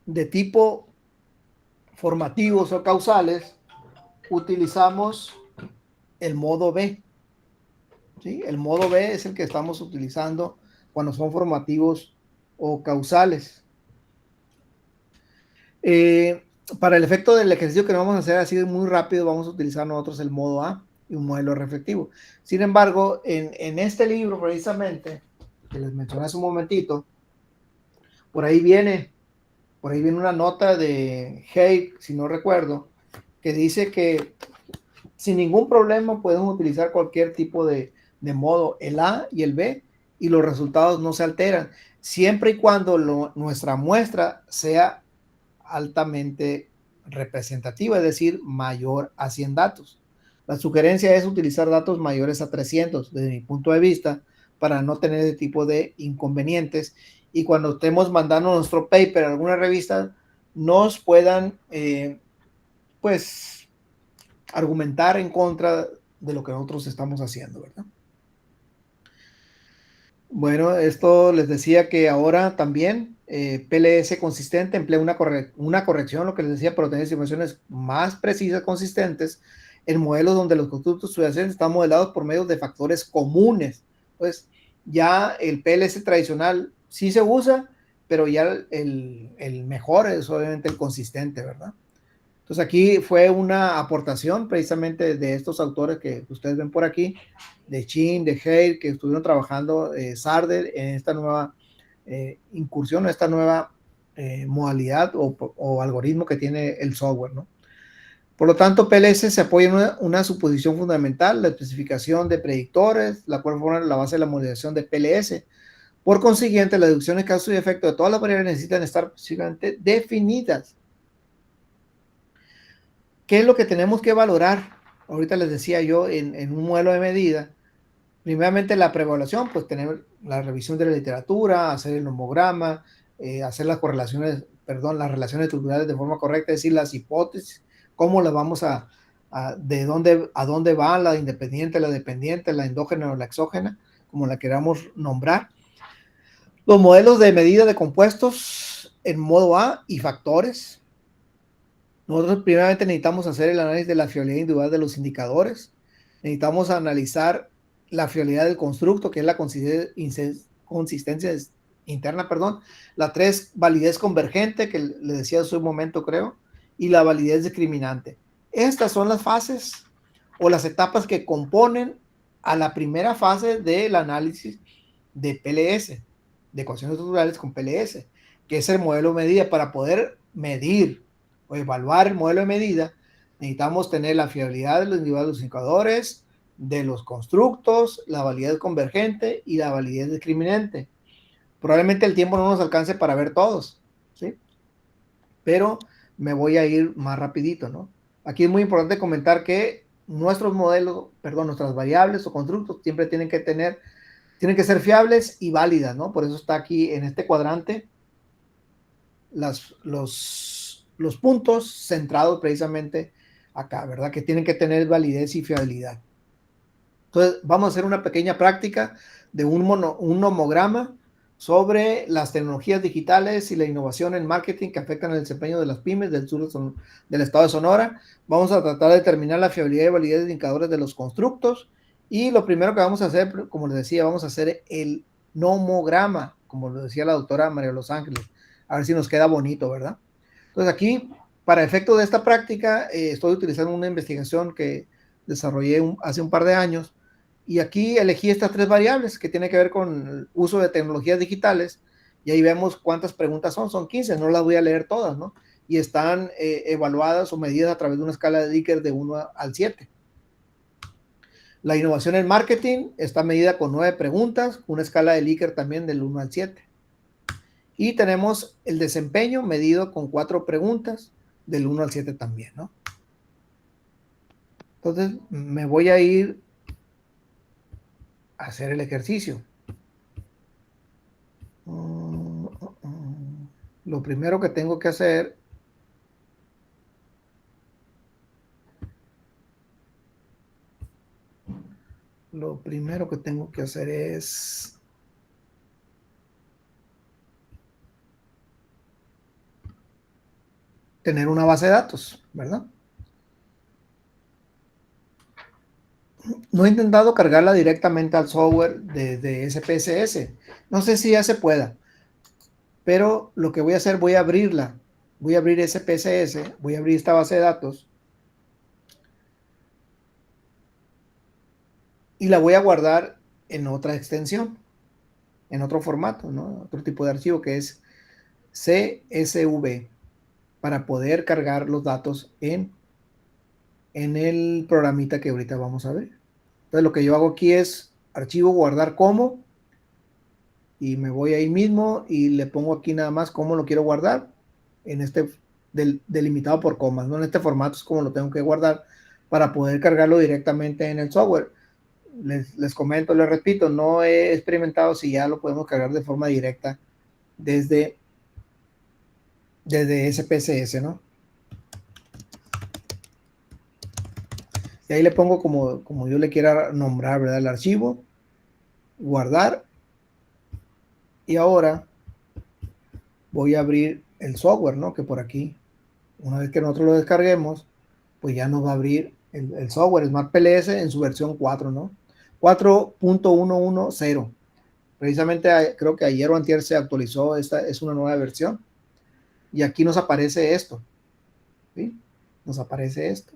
de tipo formativos o causales, utilizamos el modo B. ¿Sí? El modo B es el que estamos utilizando cuando son formativos o causales. Para el efecto del ejercicio que vamos a hacer así muy rápido, vamos a utilizar nosotros el modo A y un modelo reflectivo. Sin embargo, en este libro precisamente, que les mencioné hace un momentito, por ahí viene una nota de Hay, si no recuerdo, que dice que sin ningún problema podemos utilizar cualquier tipo de modo, el A y el B, y los resultados no se alteran, siempre y cuando nuestra muestra sea altamente representativa, es decir, mayor a 100 datos. La sugerencia es utilizar datos mayores a 300, desde mi punto de vista, para no tener ese tipo de inconvenientes, y cuando estemos mandando nuestro paper a alguna revista, nos puedan, pues, argumentar en contra de lo que nosotros estamos haciendo, ¿verdad? Bueno, esto les decía que ahora también PLS consistente emplea una corrección, lo que les decía, para obtener estimaciones más precisas, consistentes, en modelos donde los constructos subyacentes están modelados por medio de factores comunes. Pues ya el PLS tradicional sí se usa, pero ya el mejor es obviamente el consistente, ¿verdad? Entonces aquí fue una aportación precisamente de estos autores que ustedes ven por aquí, de Chin, de Hay, que estuvieron trabajando Sarder en esta nueva incursión, esta nueva modalidad o algoritmo que tiene el software, ¿no? Por lo tanto, PLS se apoya en una suposición fundamental, la especificación de predictores, la cual forma la base de la modelación de PLS. Por consiguiente, las deducciones causa y efecto de todas las variables necesitan estar específicamente definidas. ¿Qué es lo que tenemos que valorar? Ahorita les decía yo en un modelo de medida. Primeramente la preevaluación, pues tener la revisión de la literatura, hacer el nomograma, hacer las relaciones estructurales de forma correcta, es decir, las hipótesis, cómo las vamos a dónde va la independiente, la dependiente, la endógena o la exógena, como la queramos nombrar. Los modelos de medida de compuestos en modo A y factores. Nosotros primeramente necesitamos hacer el análisis de la fiabilidad individual de los indicadores. Necesitamos analizar la fiabilidad del constructo, que es la consistencia interna, la 3, validez convergente, que le decía hace un momento, creo, y la validez discriminante. Estas son las fases o las etapas que componen a la primera fase del análisis de PLS, de ecuaciones estructurales con PLS, que es el modelo de medida. Para poder medir o evaluar el modelo de medida, necesitamos tener la fiabilidad de los indicadores, de los constructos, la validez convergente y la validez discriminante. Probablemente el tiempo no nos alcance para ver todos, ¿sí? Pero me voy a ir más rapidito, ¿no? Aquí es muy importante comentar que nuestros modelos, perdón, nuestras variables o constructos siempre tienen que ser fiables y válidas, ¿no? Por eso está aquí en este cuadrante los puntos centrados precisamente acá, ¿verdad? Que tienen que tener validez y fiabilidad. Entonces, vamos a hacer una pequeña práctica de un nomograma sobre las tecnologías digitales y la innovación en marketing que afectan el desempeño de las pymes del sur del estado de Sonora. Vamos a tratar de determinar la fiabilidad y validez de indicadores de los constructos. Y lo primero que vamos a hacer, como les decía, vamos a hacer el nomograma, como lo decía la doctora María Los Ángeles. A ver si nos queda bonito, ¿verdad? Entonces aquí, para efecto de esta práctica, estoy utilizando una investigación que desarrollé hace un par de años. Y aquí elegí estas 3 variables que tienen que ver con el uso de tecnologías digitales. Y ahí vemos cuántas preguntas son 15, no las voy a leer todas, ¿no? Y están evaluadas o medidas a través de una escala de Likert de 1 al 7. La innovación en marketing está medida con 9 preguntas, una escala de Likert también del 1 al 7. Y tenemos el desempeño medido con 4 preguntas del 1 al 7 también, ¿no? Entonces me voy a ir a hacer el ejercicio. Lo primero que tengo que hacer es tener una base de datos, ¿verdad? No he intentado cargarla directamente al software de SPSS. No sé si ya se pueda, pero lo que voy a hacer, voy a abrirla. Voy a abrir SPSS, voy a abrir esta base de datos y la voy a guardar en otra extensión, en otro formato, ¿no? Otro tipo de archivo que es CSV, para poder cargar los datos en el programita que ahorita vamos a ver. Entonces lo que yo hago aquí es archivo, guardar como, y me voy ahí mismo y le pongo aquí nada más cómo lo quiero guardar, en este delimitado por comas, ¿no? En este formato es como lo tengo que guardar para poder cargarlo directamente en el software. Les comento, les repito, no he experimentado si ya lo podemos cargar de forma directa desde SPSS, ¿no? Y ahí le pongo como yo le quiera nombrar, ¿verdad? El archivo, guardar. Y ahora voy a abrir el software, ¿no? Que por aquí, una vez que nosotros lo descarguemos, pues ya nos va a abrir el software SmartPLS en su versión 4, ¿no? 4.110. Precisamente creo que ayer o antier se actualizó, esta es una nueva versión. Y aquí nos aparece esto, ¿sí? Nos aparece esto.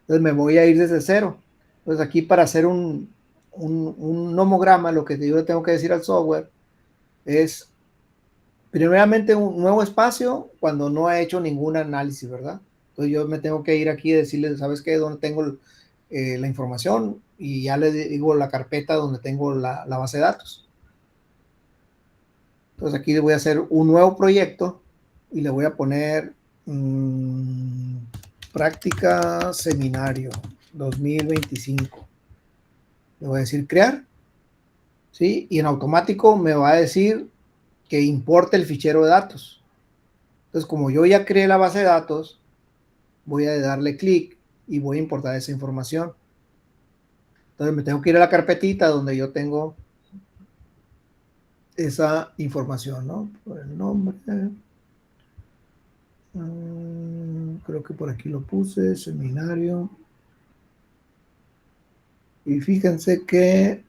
Entonces me voy a ir desde cero. Entonces aquí para hacer un nomograma, lo que yo tengo que decir al software es, primeramente, un nuevo espacio cuando no ha hecho ningún análisis, ¿verdad? Entonces yo me tengo que ir aquí y decirle, ¿sabes qué? ¿Dónde tengo la información? Y ya le digo la carpeta donde tengo la base de datos. Entonces aquí le voy a hacer un nuevo proyecto y le voy a poner práctica seminario 2025. Le voy a decir crear, ¿sí? Y en automático me va a decir que importe el fichero de datos. Entonces, como yo ya creé la base de datos, voy a darle clic y voy a importar esa información. Entonces me tengo que ir a la carpetita donde yo tengo esa información, ¿no? Por el nombre. Creo que por aquí lo puse, seminario. Y fíjense que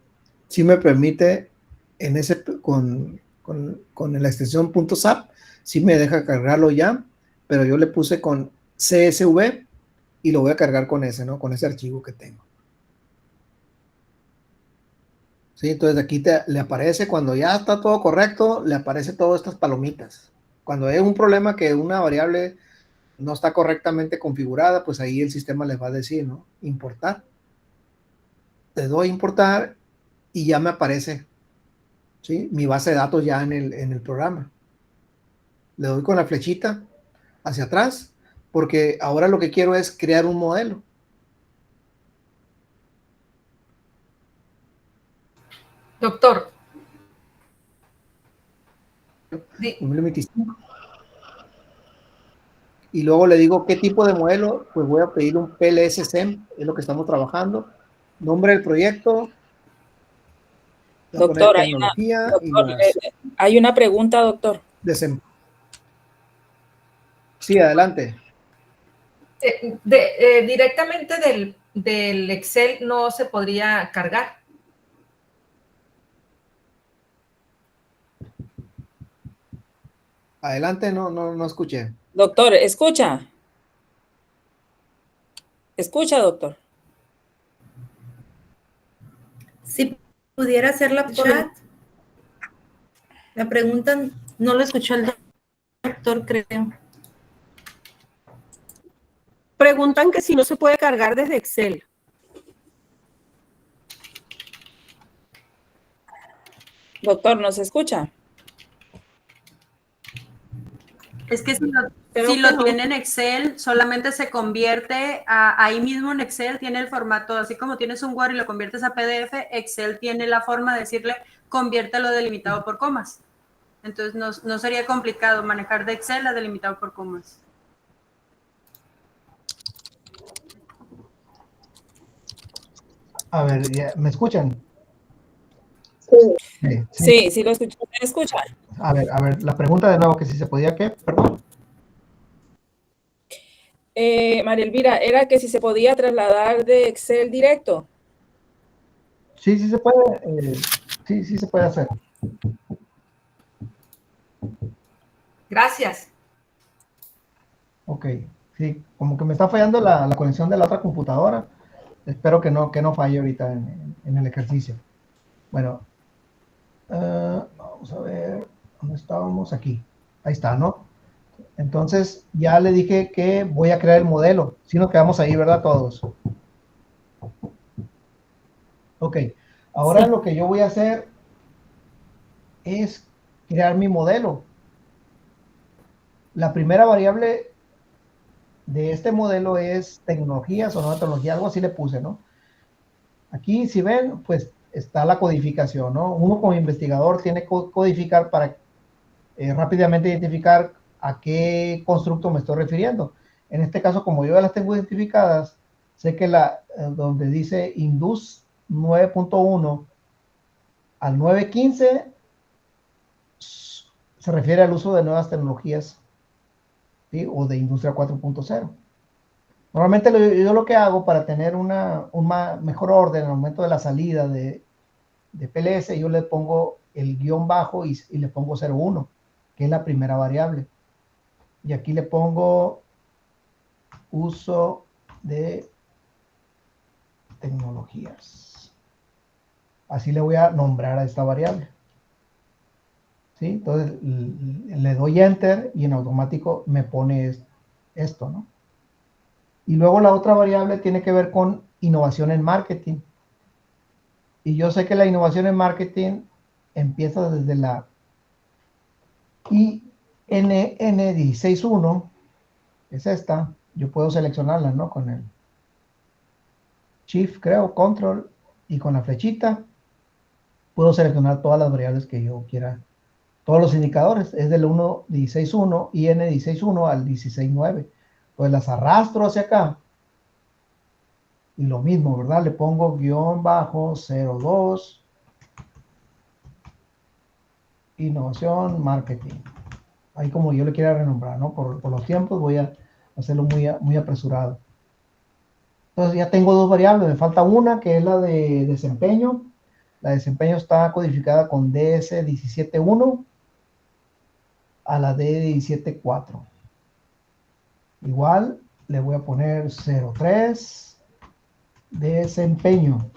sí me permite en ese con la extensión .zap, sí me deja cargarlo ya, pero yo le puse con CSV y lo voy a cargar con ese, ¿no? Con ese archivo que tengo. ¿sí? Entonces aquí le aparece, cuando ya está todo correcto, le aparece todas estas palomitas. Cuando hay un problema que una variable no está correctamente configurada, pues ahí el sistema les va a decir, ¿no? Importar. Le doy importar y ya me aparece, ¿sí? Mi base de datos ya en el programa. Le doy con la flechita hacia atrás, porque ahora lo que quiero es crear un modelo. Doctor, Un límite. Y luego le digo qué tipo de modelo, pues voy a pedir un PLS-SEM, es lo que estamos trabajando. Nombre del proyecto. Voy a poner Doctor, tecnología y hay una pregunta, doctor. Sí, adelante. directamente del Excel no se podría cargar. Adelante, no escuché. Doctor, escucha. Escucha, doctor. Si pudiera hacerla por chat. La preguntan, no lo escuchó el doctor, creo. Preguntan que si no se puede cargar desde Excel. Doctor, ¿nos escucha? Es que si lo tiene en Excel, solamente se convierte ahí mismo en Excel, tiene el formato, así como tienes un Word y lo conviertes a PDF, Excel tiene la forma de decirle, conviértelo delimitado por comas. Entonces, no sería complicado manejar de Excel a delimitado por comas. A ver, ¿me escuchan? Sí, lo escucho. ¿Me escucha? A ver, la pregunta de nuevo, que si se podía, ¿qué? Perdón. María Elvira, era que si se podía trasladar de Excel directo. Sí se puede, sí se puede hacer. Gracias. Ok, sí, como que me está fallando la conexión de la otra computadora. Espero que no falle ahorita en el ejercicio. Bueno, vamos a ver, ¿dónde estábamos? Aquí, ahí está, ¿no? Entonces, ya le dije que voy a crear el modelo. Si nos quedamos ahí, ¿verdad? Todos. Ok, ahora lo que yo voy a hacer es crear mi modelo. La primera variable de este modelo es tecnologías o no tecnología, algo así le puse, ¿no? Aquí, si ven, pues está la codificación, ¿no? Uno como investigador tiene que codificar para rápidamente identificar a qué constructo me estoy refiriendo. En este caso, como yo ya las tengo identificadas, sé que donde dice Indus 9.1 al 9.15 se refiere al uso de nuevas tecnologías, ¿sí? O de industria 4.0. Normalmente yo lo que hago para tener un mejor orden en el momento de la salida de PLS, yo le pongo el guión bajo y le pongo 0.1, que es la primera variable. Y aquí le pongo uso de tecnologías. Así le voy a nombrar a esta variable. ¿Sí? Entonces le doy enter y en automático me pone esto, ¿no? Y luego la otra variable tiene que ver con innovación en marketing. Y yo sé que la innovación en marketing empieza desde la INN161, es esta. Yo puedo seleccionarla, ¿no? Con el Shift, creo, Control, y con la flechita puedo seleccionar todas las variables que yo quiera. Todos los indicadores, es del 1.16.1, IN16.1 al 16.9. Pues las arrastro hacia acá. Y lo mismo, ¿verdad? Le pongo guión bajo 02, innovación, marketing. Ahí como yo le quiera renombrar, ¿no? Por los tiempos voy a hacerlo muy apresurado. Entonces ya tengo dos variables, me falta una que es la de desempeño. La de desempeño está codificada con DS17.1 a la D17.4. Igual le voy a poner 03 desempeño.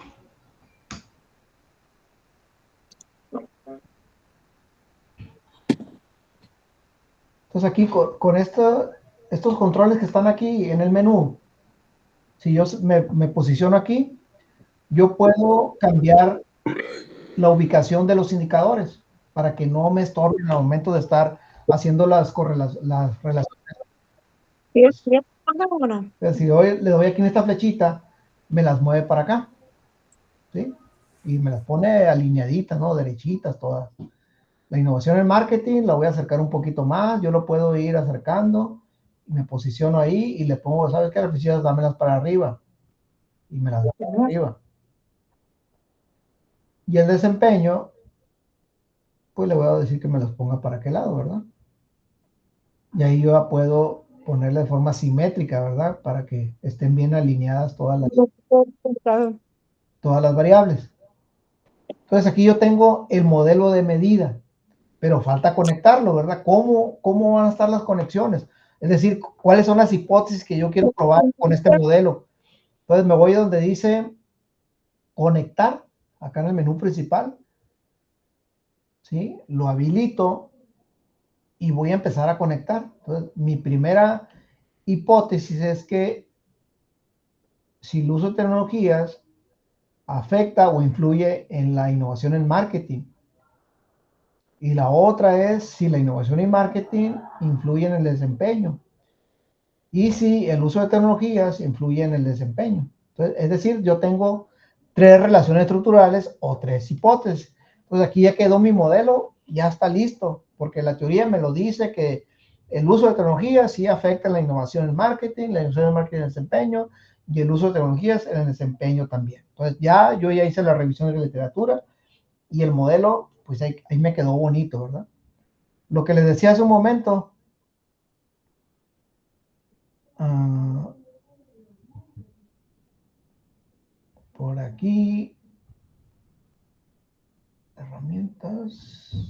Entonces aquí con estos controles que están aquí en el menú, si yo me posiciono aquí, yo puedo cambiar la ubicación de los indicadores para que no me estorben al momento de estar haciendo las relaciones. Entonces, si le doy aquí en esta flechita, me las mueve para acá, ¿sí? Y me las pone alineaditas, ¿no? Derechitas, todas. La innovación en marketing la voy a acercar un poquito más, yo lo puedo ir acercando, me posiciono ahí y le pongo, ¿sabes qué? Las flechillas dámelas para arriba. Y me las da para arriba. Y el desempeño, pues le voy a decir que me las ponga para aquel lado, ¿verdad? Y ahí yo ya puedo ponerle de forma simétrica, ¿verdad? Para que estén bien alineadas todas las variables. Entonces aquí yo tengo el modelo de medida, pero falta conectarlo, ¿verdad? ¿Cómo van a estar las conexiones? Es decir, ¿cuáles son las hipótesis que yo quiero probar con este modelo? Entonces me voy donde dice conectar, acá en el menú principal, ¿sí? Lo habilito y voy a empezar a conectar. Entonces, mi primera hipótesis es que si el uso de tecnologías afecta o influye en la innovación en marketing. Y la otra es si la innovación en marketing influye en el desempeño. Y si el uso de tecnologías influye en el desempeño. Entonces, es decir, yo tengo 3 relaciones estructurales o 3 hipótesis. Entonces aquí ya quedó mi modelo, ya está listo, porque la teoría me lo dice que el uso de tecnologías sí afecta la innovación en marketing, la innovación en marketing en el desempeño, y el uso de tecnologías en el desempeño también. Entonces yo ya hice la revisión de la literatura y el modelo, pues ahí me quedó bonito, ¿verdad? Lo que les decía hace un momento, por aquí, herramientas,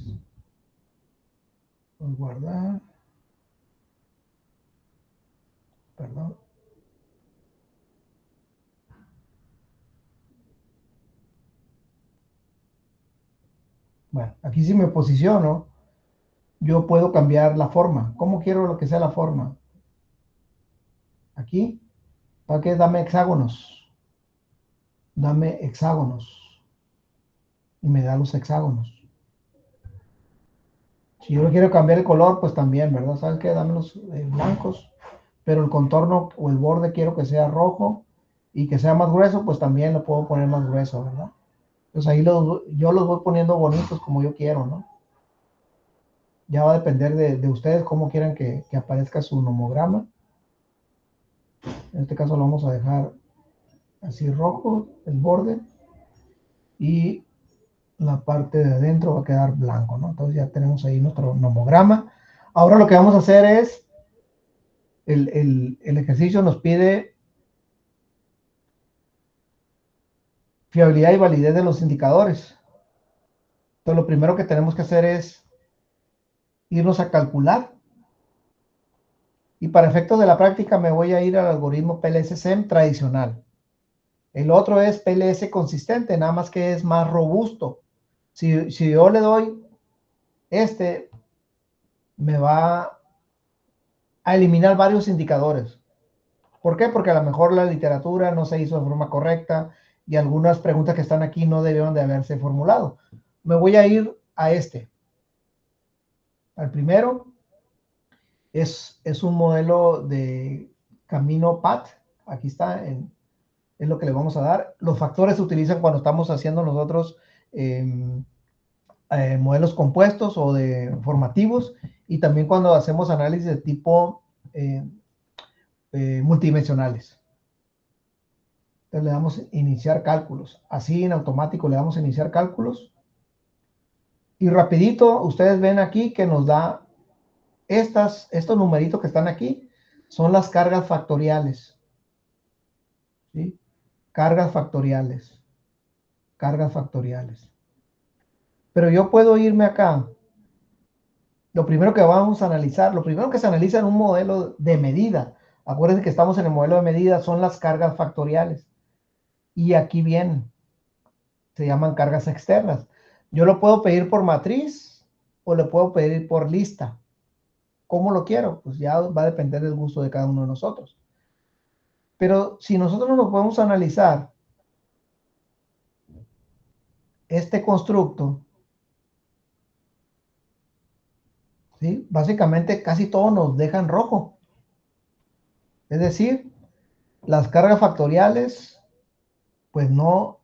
guardar, perdón. Bueno, aquí si me posiciono, yo puedo cambiar la forma. ¿Cómo quiero lo que sea la forma? Aquí, ¿para qué? Dame hexágonos. Dame hexágonos. Y me da los hexágonos. Si yo quiero cambiar el color, pues también, ¿verdad? ¿Sabes qué? Dame los blancos. Pero el contorno o el borde quiero que sea rojo y que sea más grueso, pues también lo puedo poner más grueso, ¿verdad? Entonces ahí yo los voy poniendo bonitos como yo quiero, ¿no? Ya va a depender de ustedes cómo quieran que aparezca su nomograma. En este caso lo vamos a dejar así rojo, el borde, y la parte de adentro va a quedar blanco, ¿no? Entonces ya tenemos ahí nuestro nomograma. Ahora lo que vamos a hacer es, el ejercicio nos pide fiabilidad y validez de los indicadores. Entonces lo primero que tenemos que hacer es irnos a calcular. Y para efectos de la práctica me voy a ir al algoritmo PLS-SEM tradicional. El otro es PLS consistente, nada más que es más robusto. Si yo le doy me va a eliminar varios indicadores. ¿Por qué? Porque a lo mejor la literatura no se hizo de forma correcta y algunas preguntas que están aquí no debieron de haberse formulado. Me voy a ir a al primero. Es un modelo de camino PAT. Aquí está, es lo que le vamos a dar. Los factores se utilizan cuando estamos haciendo nosotros modelos compuestos o de formativos, y también cuando hacemos análisis de tipo multidimensionales. Entonces le damos iniciar cálculos. Así en automático le damos iniciar cálculos. Y rapidito, ustedes ven aquí que nos da estos numeritos que están aquí, son las cargas factoriales. ¿Sí? Cargas factoriales. Cargas factoriales. Pero yo puedo irme acá. Lo primero que vamos a analizar, lo primero que se analiza en un modelo de medida, acuérdense que estamos en el modelo de medida, son las cargas factoriales. Y aquí vienen, se llaman cargas externas. Yo lo puedo pedir por matriz o lo puedo pedir por lista. ¿Cómo lo quiero? Pues ya va a depender del gusto de cada uno de nosotros. Pero si nosotros nos podemos analizar este constructo, ¿sí? Básicamente casi todo nos deja en rojo. Es decir, las cargas factoriales pues no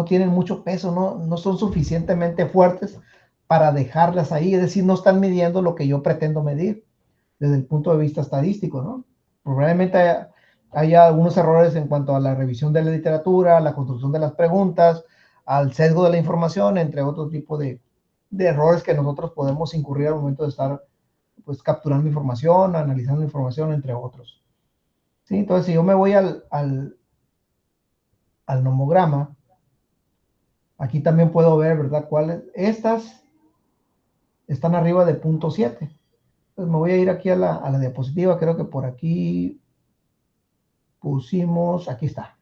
tienen mucho peso, no son suficientemente fuertes para dejarlas ahí, es decir, no están midiendo lo que yo pretendo medir desde el punto de vista estadístico, ¿no? Probablemente haya algunos errores en cuanto a la revisión de la literatura, la construcción de las preguntas, al sesgo de la información, entre otro tipo de errores que nosotros podemos incurrir al momento de estar pues capturando información, analizando información, entre otros. ¿Sí? Entonces, si yo me voy al nomograma, aquí también puedo ver, ¿verdad? ¿Cuáles? Estas están arriba de 0.7. Entonces me voy a ir aquí a la diapositiva, creo que por aquí pusimos, aquí está.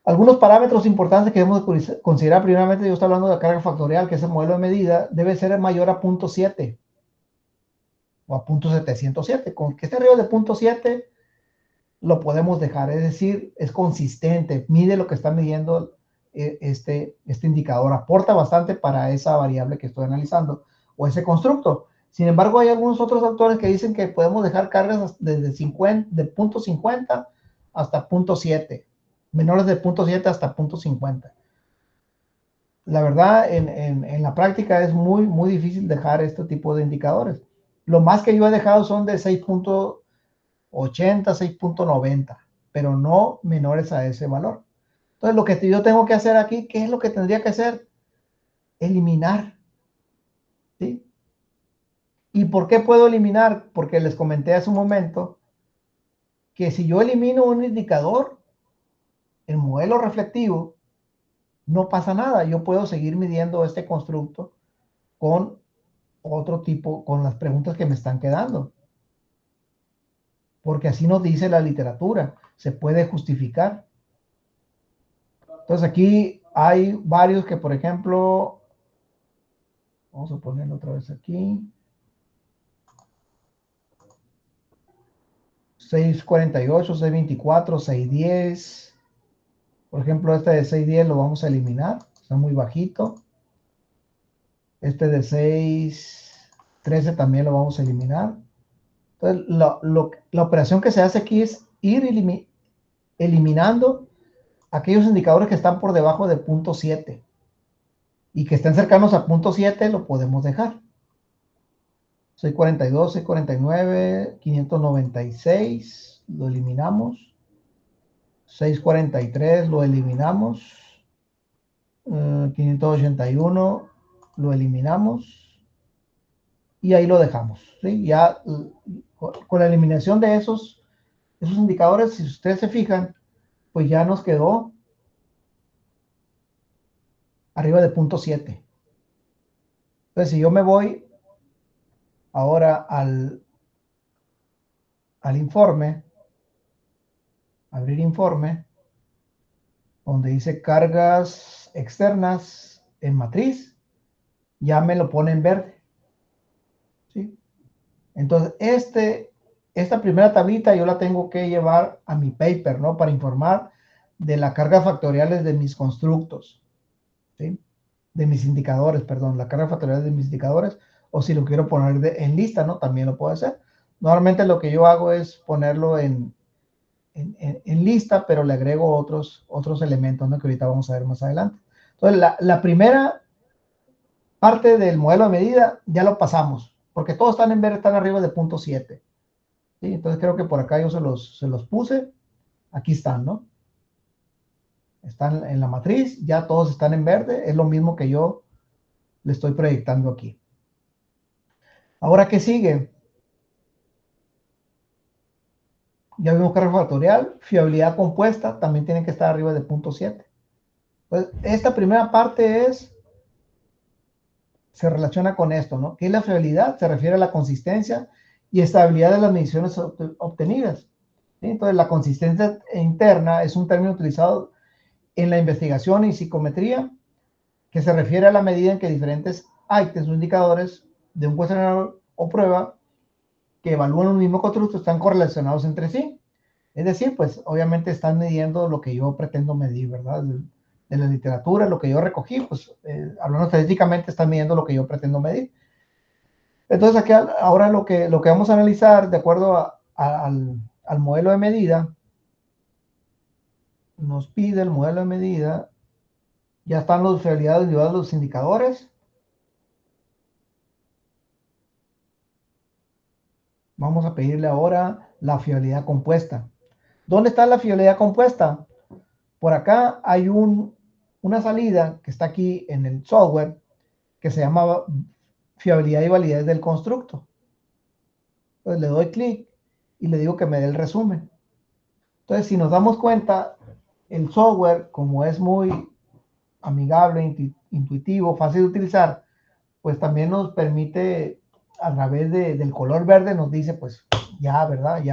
Algunos parámetros importantes que debemos considerar, primeramente yo estoy hablando de la carga factorial, que es el modelo de medida, debe ser mayor a 0.7 o a 0.707. Con que esté arriba de 0.7 lo podemos dejar, es decir, es consistente, mide lo que está midiendo este indicador, aporta bastante para esa variable que estoy analizando o ese constructo. Sin embargo, hay algunos otros autores que dicen que podemos dejar cargas desde de 0.50 hasta 0.7, menores de 0.7 hasta 0.50. La verdad, en la práctica es muy difícil dejar este tipo de indicadores. Lo más que yo he dejado son de 6.80, 6.90, pero no menores a ese valor. Entonces, lo que yo tengo que hacer aquí, ¿qué es lo que tendría que hacer? Eliminar. ¿Sí? ¿Y por qué puedo eliminar? Porque les comenté hace un momento que si yo elimino un indicador, el modelo reflectivo, no pasa nada. Yo puedo seguir midiendo este constructo con otro tipo, con las preguntas que me están quedando. Porque así nos dice la literatura. Se puede justificar. Entonces aquí hay varios que, por ejemplo, vamos a ponerlo otra vez aquí. 648, 624, 610. Por ejemplo, este de 610 lo vamos a eliminar. Está muy bajito. Este de 613 también lo vamos a eliminar. Entonces, la operación que se hace aquí es ir eliminando aquellos indicadores que están por debajo de 0.7 y que estén cercanos a 0.7 lo podemos dejar. 642, 649, 596, lo eliminamos. 643 lo eliminamos. 581 lo eliminamos. Y ahí lo dejamos. ¿Sí? Ya con la eliminación de esos indicadores, si ustedes se fijan, pues ya nos quedó arriba de 0.7. Entonces, si yo me voy ahora al informe, abrir informe, donde dice cargas externas en matriz, ya me lo pone en verde. ¿Sí? Entonces, esta primera tablita yo la tengo que llevar a mi paper, ¿no? Para informar de las cargas factoriales de mis constructos, ¿sí? De mis indicadores, perdón, la carga factorial de mis indicadores, o si lo quiero poner en lista, ¿no? También lo puedo hacer. Normalmente lo que yo hago es ponerlo en lista, pero le agrego otros elementos, ¿no? Que ahorita vamos a ver más adelante. Entonces, la primera parte del modelo de medida ya lo pasamos, porque todos están en verde, están arriba de 0.7. ¿Sí? Entonces, creo que por acá yo se los puse. Aquí están, ¿no? Están en la matriz, ya todos están en verde, es lo mismo que yo le estoy proyectando aquí. Ahora, ¿qué sigue? Ya vimos carga factorial, fiabilidad compuesta, también tiene que estar arriba de 0.7. Pues esta primera parte se relaciona con esto, ¿no? ¿Qué es la fiabilidad? Se refiere a la consistencia y estabilidad de las mediciones obtenidas. ¿Sí? Entonces, la consistencia interna es un término utilizado en la investigación y psicometría que se refiere a la medida en que diferentes ítems o indicadores de un cuestionario o prueba que evalúan un mismo constructo están correlacionados entre sí. Es decir, pues obviamente están midiendo lo que yo pretendo medir, ¿verdad? De la literatura, lo que yo recogí, pues hablando estadísticamente, están midiendo lo que yo pretendo medir. Entonces aquí ahora lo que vamos a analizar de acuerdo al modelo de medida, nos pide el modelo de medida, ya están las fiabilidades individuales de los indicadores. Vamos a pedirle ahora la fiabilidad compuesta. ¿Dónde está la fiabilidad compuesta? Por acá hay una salida que está aquí en el software que se llama fiabilidad y validez del constructo. Entonces le doy clic y le digo que me dé el resumen. Entonces, si nos damos cuenta, el software, como es muy amigable, intuitivo, fácil de utilizar, pues también nos permite, a través del color verde, nos dice, pues ya, ¿verdad?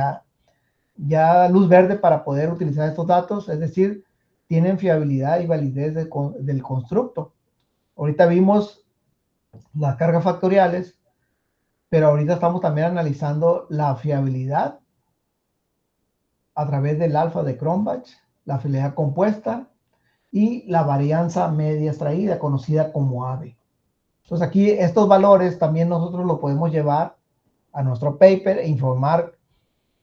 Ya luz verde para poder utilizar estos datos, es decir, tienen fiabilidad y validez del constructo. Ahorita vimos las cargas factoriales, pero ahorita estamos también analizando la fiabilidad a través del alfa de Cronbach, la fiabilidad compuesta y la varianza media extraída, conocida como AVE. Entonces aquí estos valores también nosotros lo podemos llevar a nuestro paper e informar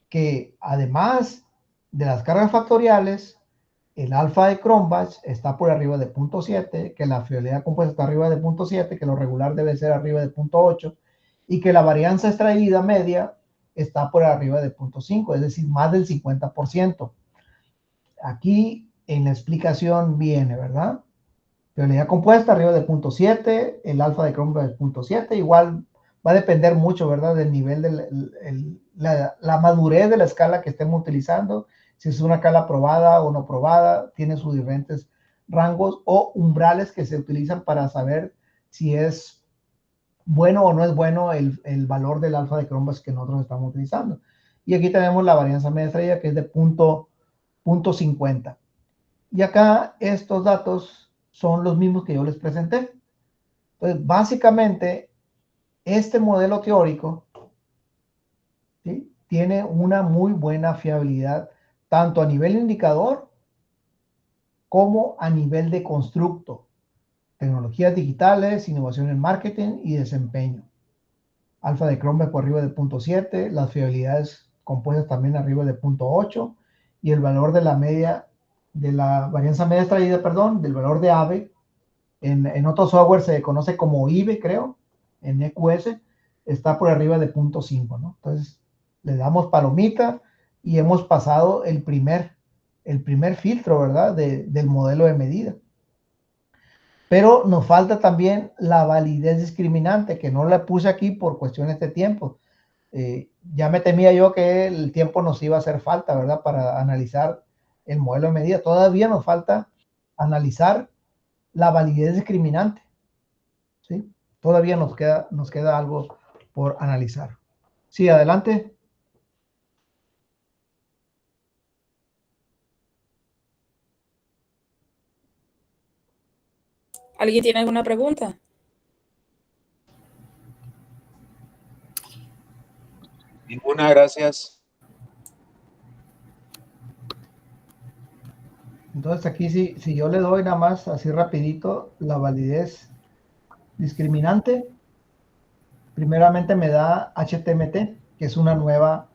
que además de las cargas factoriales, el alfa de Cronbach está por arriba de 0.7, que la fiabilidad compuesta está arriba de 0.7, que lo regular debe ser arriba de 0.8 y que la varianza extraída media está por arriba de 0.5, es decir, más del 50%. Aquí en la explicación viene, ¿verdad? Fiabilidad compuesta arriba de 0.7, el alfa de Cronbach de 0.7, igual va a depender mucho, ¿verdad? Del nivel de la madurez de la escala que estemos utilizando, si es una escala probada o no probada, tiene sus diferentes rangos o umbrales que se utilizan para saber si es bueno o no es bueno el valor del alfa de Cronbach que nosotros estamos utilizando. Y aquí tenemos la varianza media extraída que es de 0.50. Y acá estos datos son los mismos que yo les presenté. Entonces, básicamente, este modelo teórico, ¿sí?, tiene una muy buena fiabilidad, tanto a nivel indicador como a nivel de constructo. Tecnologías digitales, innovación en marketing y desempeño. Alfa de Cronbach por arriba de 0.7, las fiabilidades compuestas también arriba de 0.8 y el valor de la media, de la varianza media extraída, perdón, del valor de AVE, en otro software se conoce como IVE, creo, en EQS, está por arriba de 0.5, ¿no? Entonces, le damos palomita y hemos pasado el primer filtro, ¿verdad?, del modelo de medida. Pero nos falta también la validez discriminante, que no la puse aquí por cuestiones de tiempo. Ya me temía yo que el tiempo nos iba a hacer falta, ¿verdad?, para analizar el modelo de medida. Todavía nos falta analizar la validez discriminante, ¿sí? Todavía nos queda algo por analizar. Sí, adelante. ¿Alguien tiene alguna pregunta? Ninguna, gracias. Entonces aquí si yo le doy nada más así rapidito la validez discriminante, primeramente me da HTMT, que es una nueva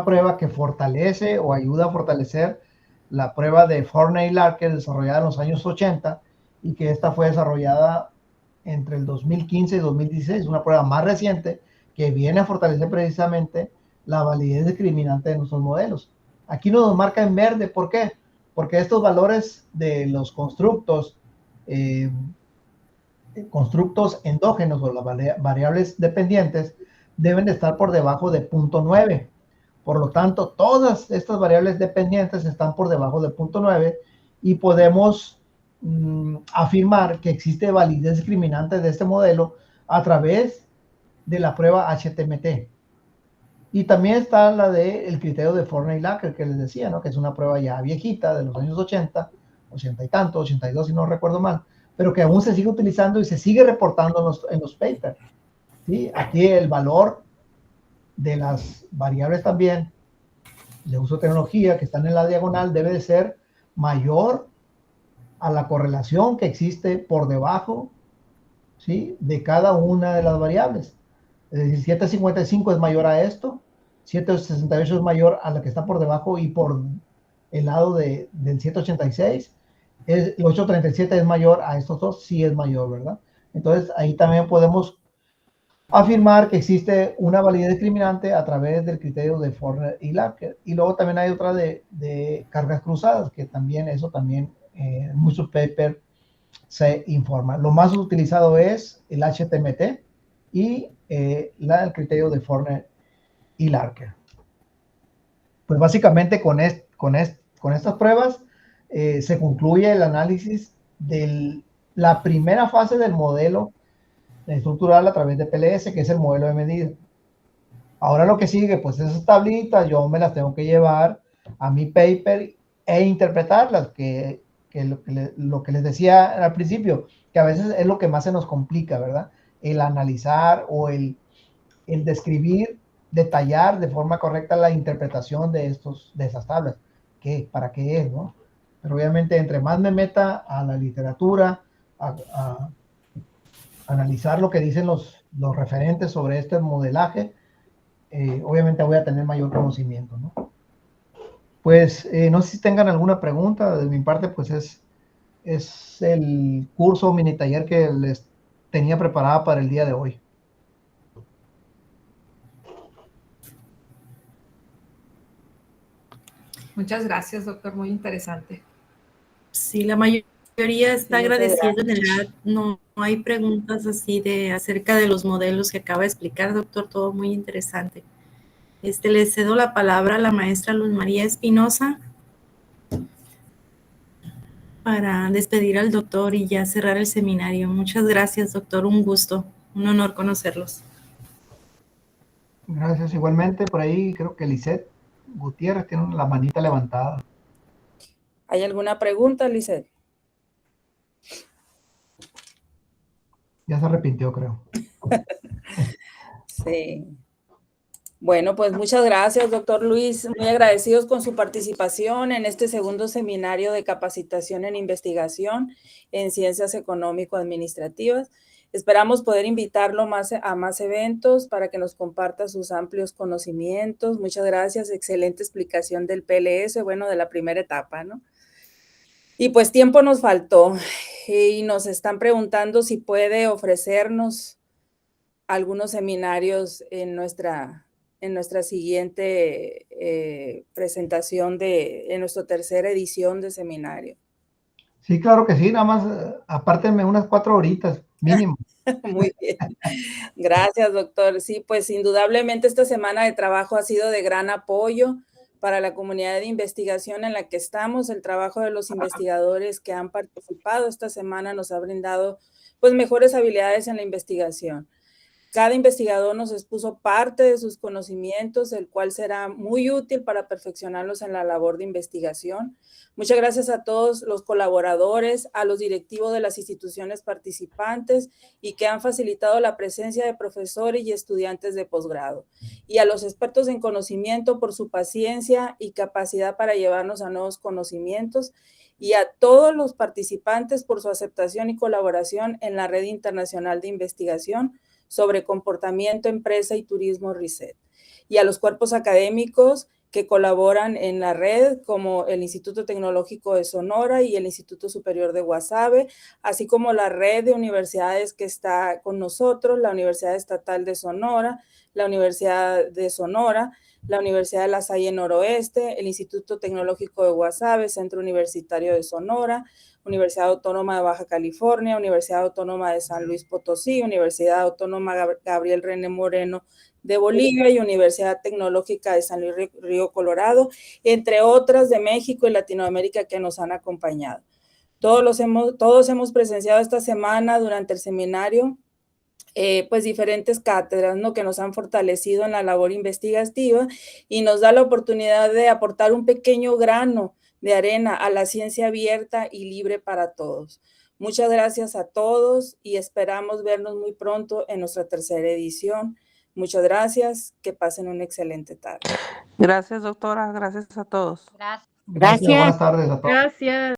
prueba que fortalece o ayuda a fortalecer la prueba de Forney-Larker desarrollada en los años 80 y que esta fue desarrollada entre el 2015 y 2016, una prueba más reciente que viene a fortalecer precisamente la validez discriminante de nuestros modelos. Aquí nos marca en verde, ¿por qué? Porque estos valores de los constructos endógenos o las variables dependientes deben de estar por debajo de 0.9. Por lo tanto, todas estas variables dependientes están por debajo de 0.9 y podemos afirmar que existe validez discriminante de este modelo a través de la prueba HTMT. Y también está la del criterio de Forney-Larker que les decía, ¿no?, que es una prueba ya viejita de los años 80 y tanto, 82 si no recuerdo mal, pero que aún se sigue utilizando y se sigue reportando en los papers, ¿sí? Aquí el valor de las variables también de uso de tecnología que están en la diagonal debe de ser mayor a la correlación que existe por debajo, ¿sí?, de cada una de las variables. Es decir, 755 es mayor a esto, 768 es mayor a la que está por debajo, y por el lado del 786, el 837 es mayor a estos dos, sí es mayor, ¿verdad? Entonces ahí también podemos afirmar que existe una validez discriminante a través del criterio de Fortner y Larker. Y luego también hay otra de cargas cruzadas, que también eso también en muchos papers se informa. Lo más utilizado es el HTMT y el criterio de Fortner y Larker. Pues básicamente con estas pruebas se concluye el análisis de la primera fase del modelo estructural a través de PLS, que es el modelo de medida. Ahora lo que sigue, pues esas tablitas yo me las tengo que llevar a mi paper e interpretarlas, que lo que les decía al principio, que a veces es lo que más se nos complica, ¿verdad? El analizar o el describir, detallar de forma correcta la interpretación de esas tablas. ¿Para qué es, no? Pero obviamente entre más me meta a la literatura, a analizar lo que dicen los referentes sobre este modelaje, obviamente voy a tener mayor conocimiento, ¿no? Pues no sé si tengan alguna pregunta. De mi parte, pues es el curso mini taller que les tenía preparada para el día de hoy. Muchas gracias, doctor, muy interesante. Sí, la mayoría está agradeciendo. En realidad no hay preguntas así acerca de los modelos que acaba de explicar, doctor, todo muy interesante. Le cedo la palabra a la maestra Luz María Espinosa para despedir al doctor y ya cerrar el seminario. Muchas gracias, doctor, un gusto, un honor conocerlos. Gracias, igualmente. Por ahí creo que Lisette Gutiérrez tiene la manita levantada. ¿Hay alguna pregunta, Lisette? Ya se arrepintió, creo. Sí. Bueno, pues muchas gracias, doctor Luis. Muy agradecidos con su participación en este segundo seminario de capacitación en investigación en ciencias económico-administrativas. Esperamos poder invitarlo a más eventos para que nos comparta sus amplios conocimientos. Muchas gracias. Excelente explicación del PLS, bueno, de la primera etapa, ¿no? Y pues tiempo nos faltó y nos están preguntando si puede ofrecernos algunos seminarios en nuestra siguiente presentación en nuestra tercera edición de seminario. Sí, claro que sí, nada más apártenme unas 4 horitas mínimo. Muy bien. Gracias, doctor. Sí, pues indudablemente esta semana de trabajo ha sido de gran apoyo para la comunidad de investigación en la que estamos. El trabajo de los investigadores que han participado esta semana nos ha brindado pues mejores habilidades en la investigación. Cada investigador nos expuso parte de sus conocimientos, el cual será muy útil para perfeccionarlos en la labor de investigación. Muchas gracias a todos los colaboradores, a los directivos de las instituciones participantes y que han facilitado la presencia de profesores y estudiantes de posgrado. Y a los expertos en conocimiento por su paciencia y capacidad para llevarnos a nuevos conocimientos. Y a todos los participantes por su aceptación y colaboración en la Red Internacional de Investigación sobre Comportamiento, Empresa y Turismo RISET, y a los cuerpos académicos que colaboran en la red, como el Instituto Tecnológico de Sonora y el Instituto Superior de Guasave, así como la red de universidades que está con nosotros, la Universidad Estatal de Sonora, la Universidad de Sonora, la Universidad de La Salle Noroeste, el Instituto Tecnológico de Guasave, Centro Universitario de Sonora, Universidad Autónoma de Baja California, Universidad Autónoma de San Luis Potosí, Universidad Autónoma Gabriel René Moreno de Bolivia y Universidad Tecnológica de San Luis Río Colorado, entre otras de México y Latinoamérica que nos han acompañado. Todos hemos presenciado esta semana durante el seminario pues diferentes cátedras, ¿no?, que nos han fortalecido en la labor investigativa y nos da la oportunidad de aportar un pequeño grano de arena a la ciencia abierta y libre para todos. Muchas gracias a todos y esperamos vernos muy pronto en nuestra tercera edición. Muchas gracias, que pasen una excelente tarde. Gracias, doctora. Gracias a todos. Gracias. Buenas tardes a todos. Gracias.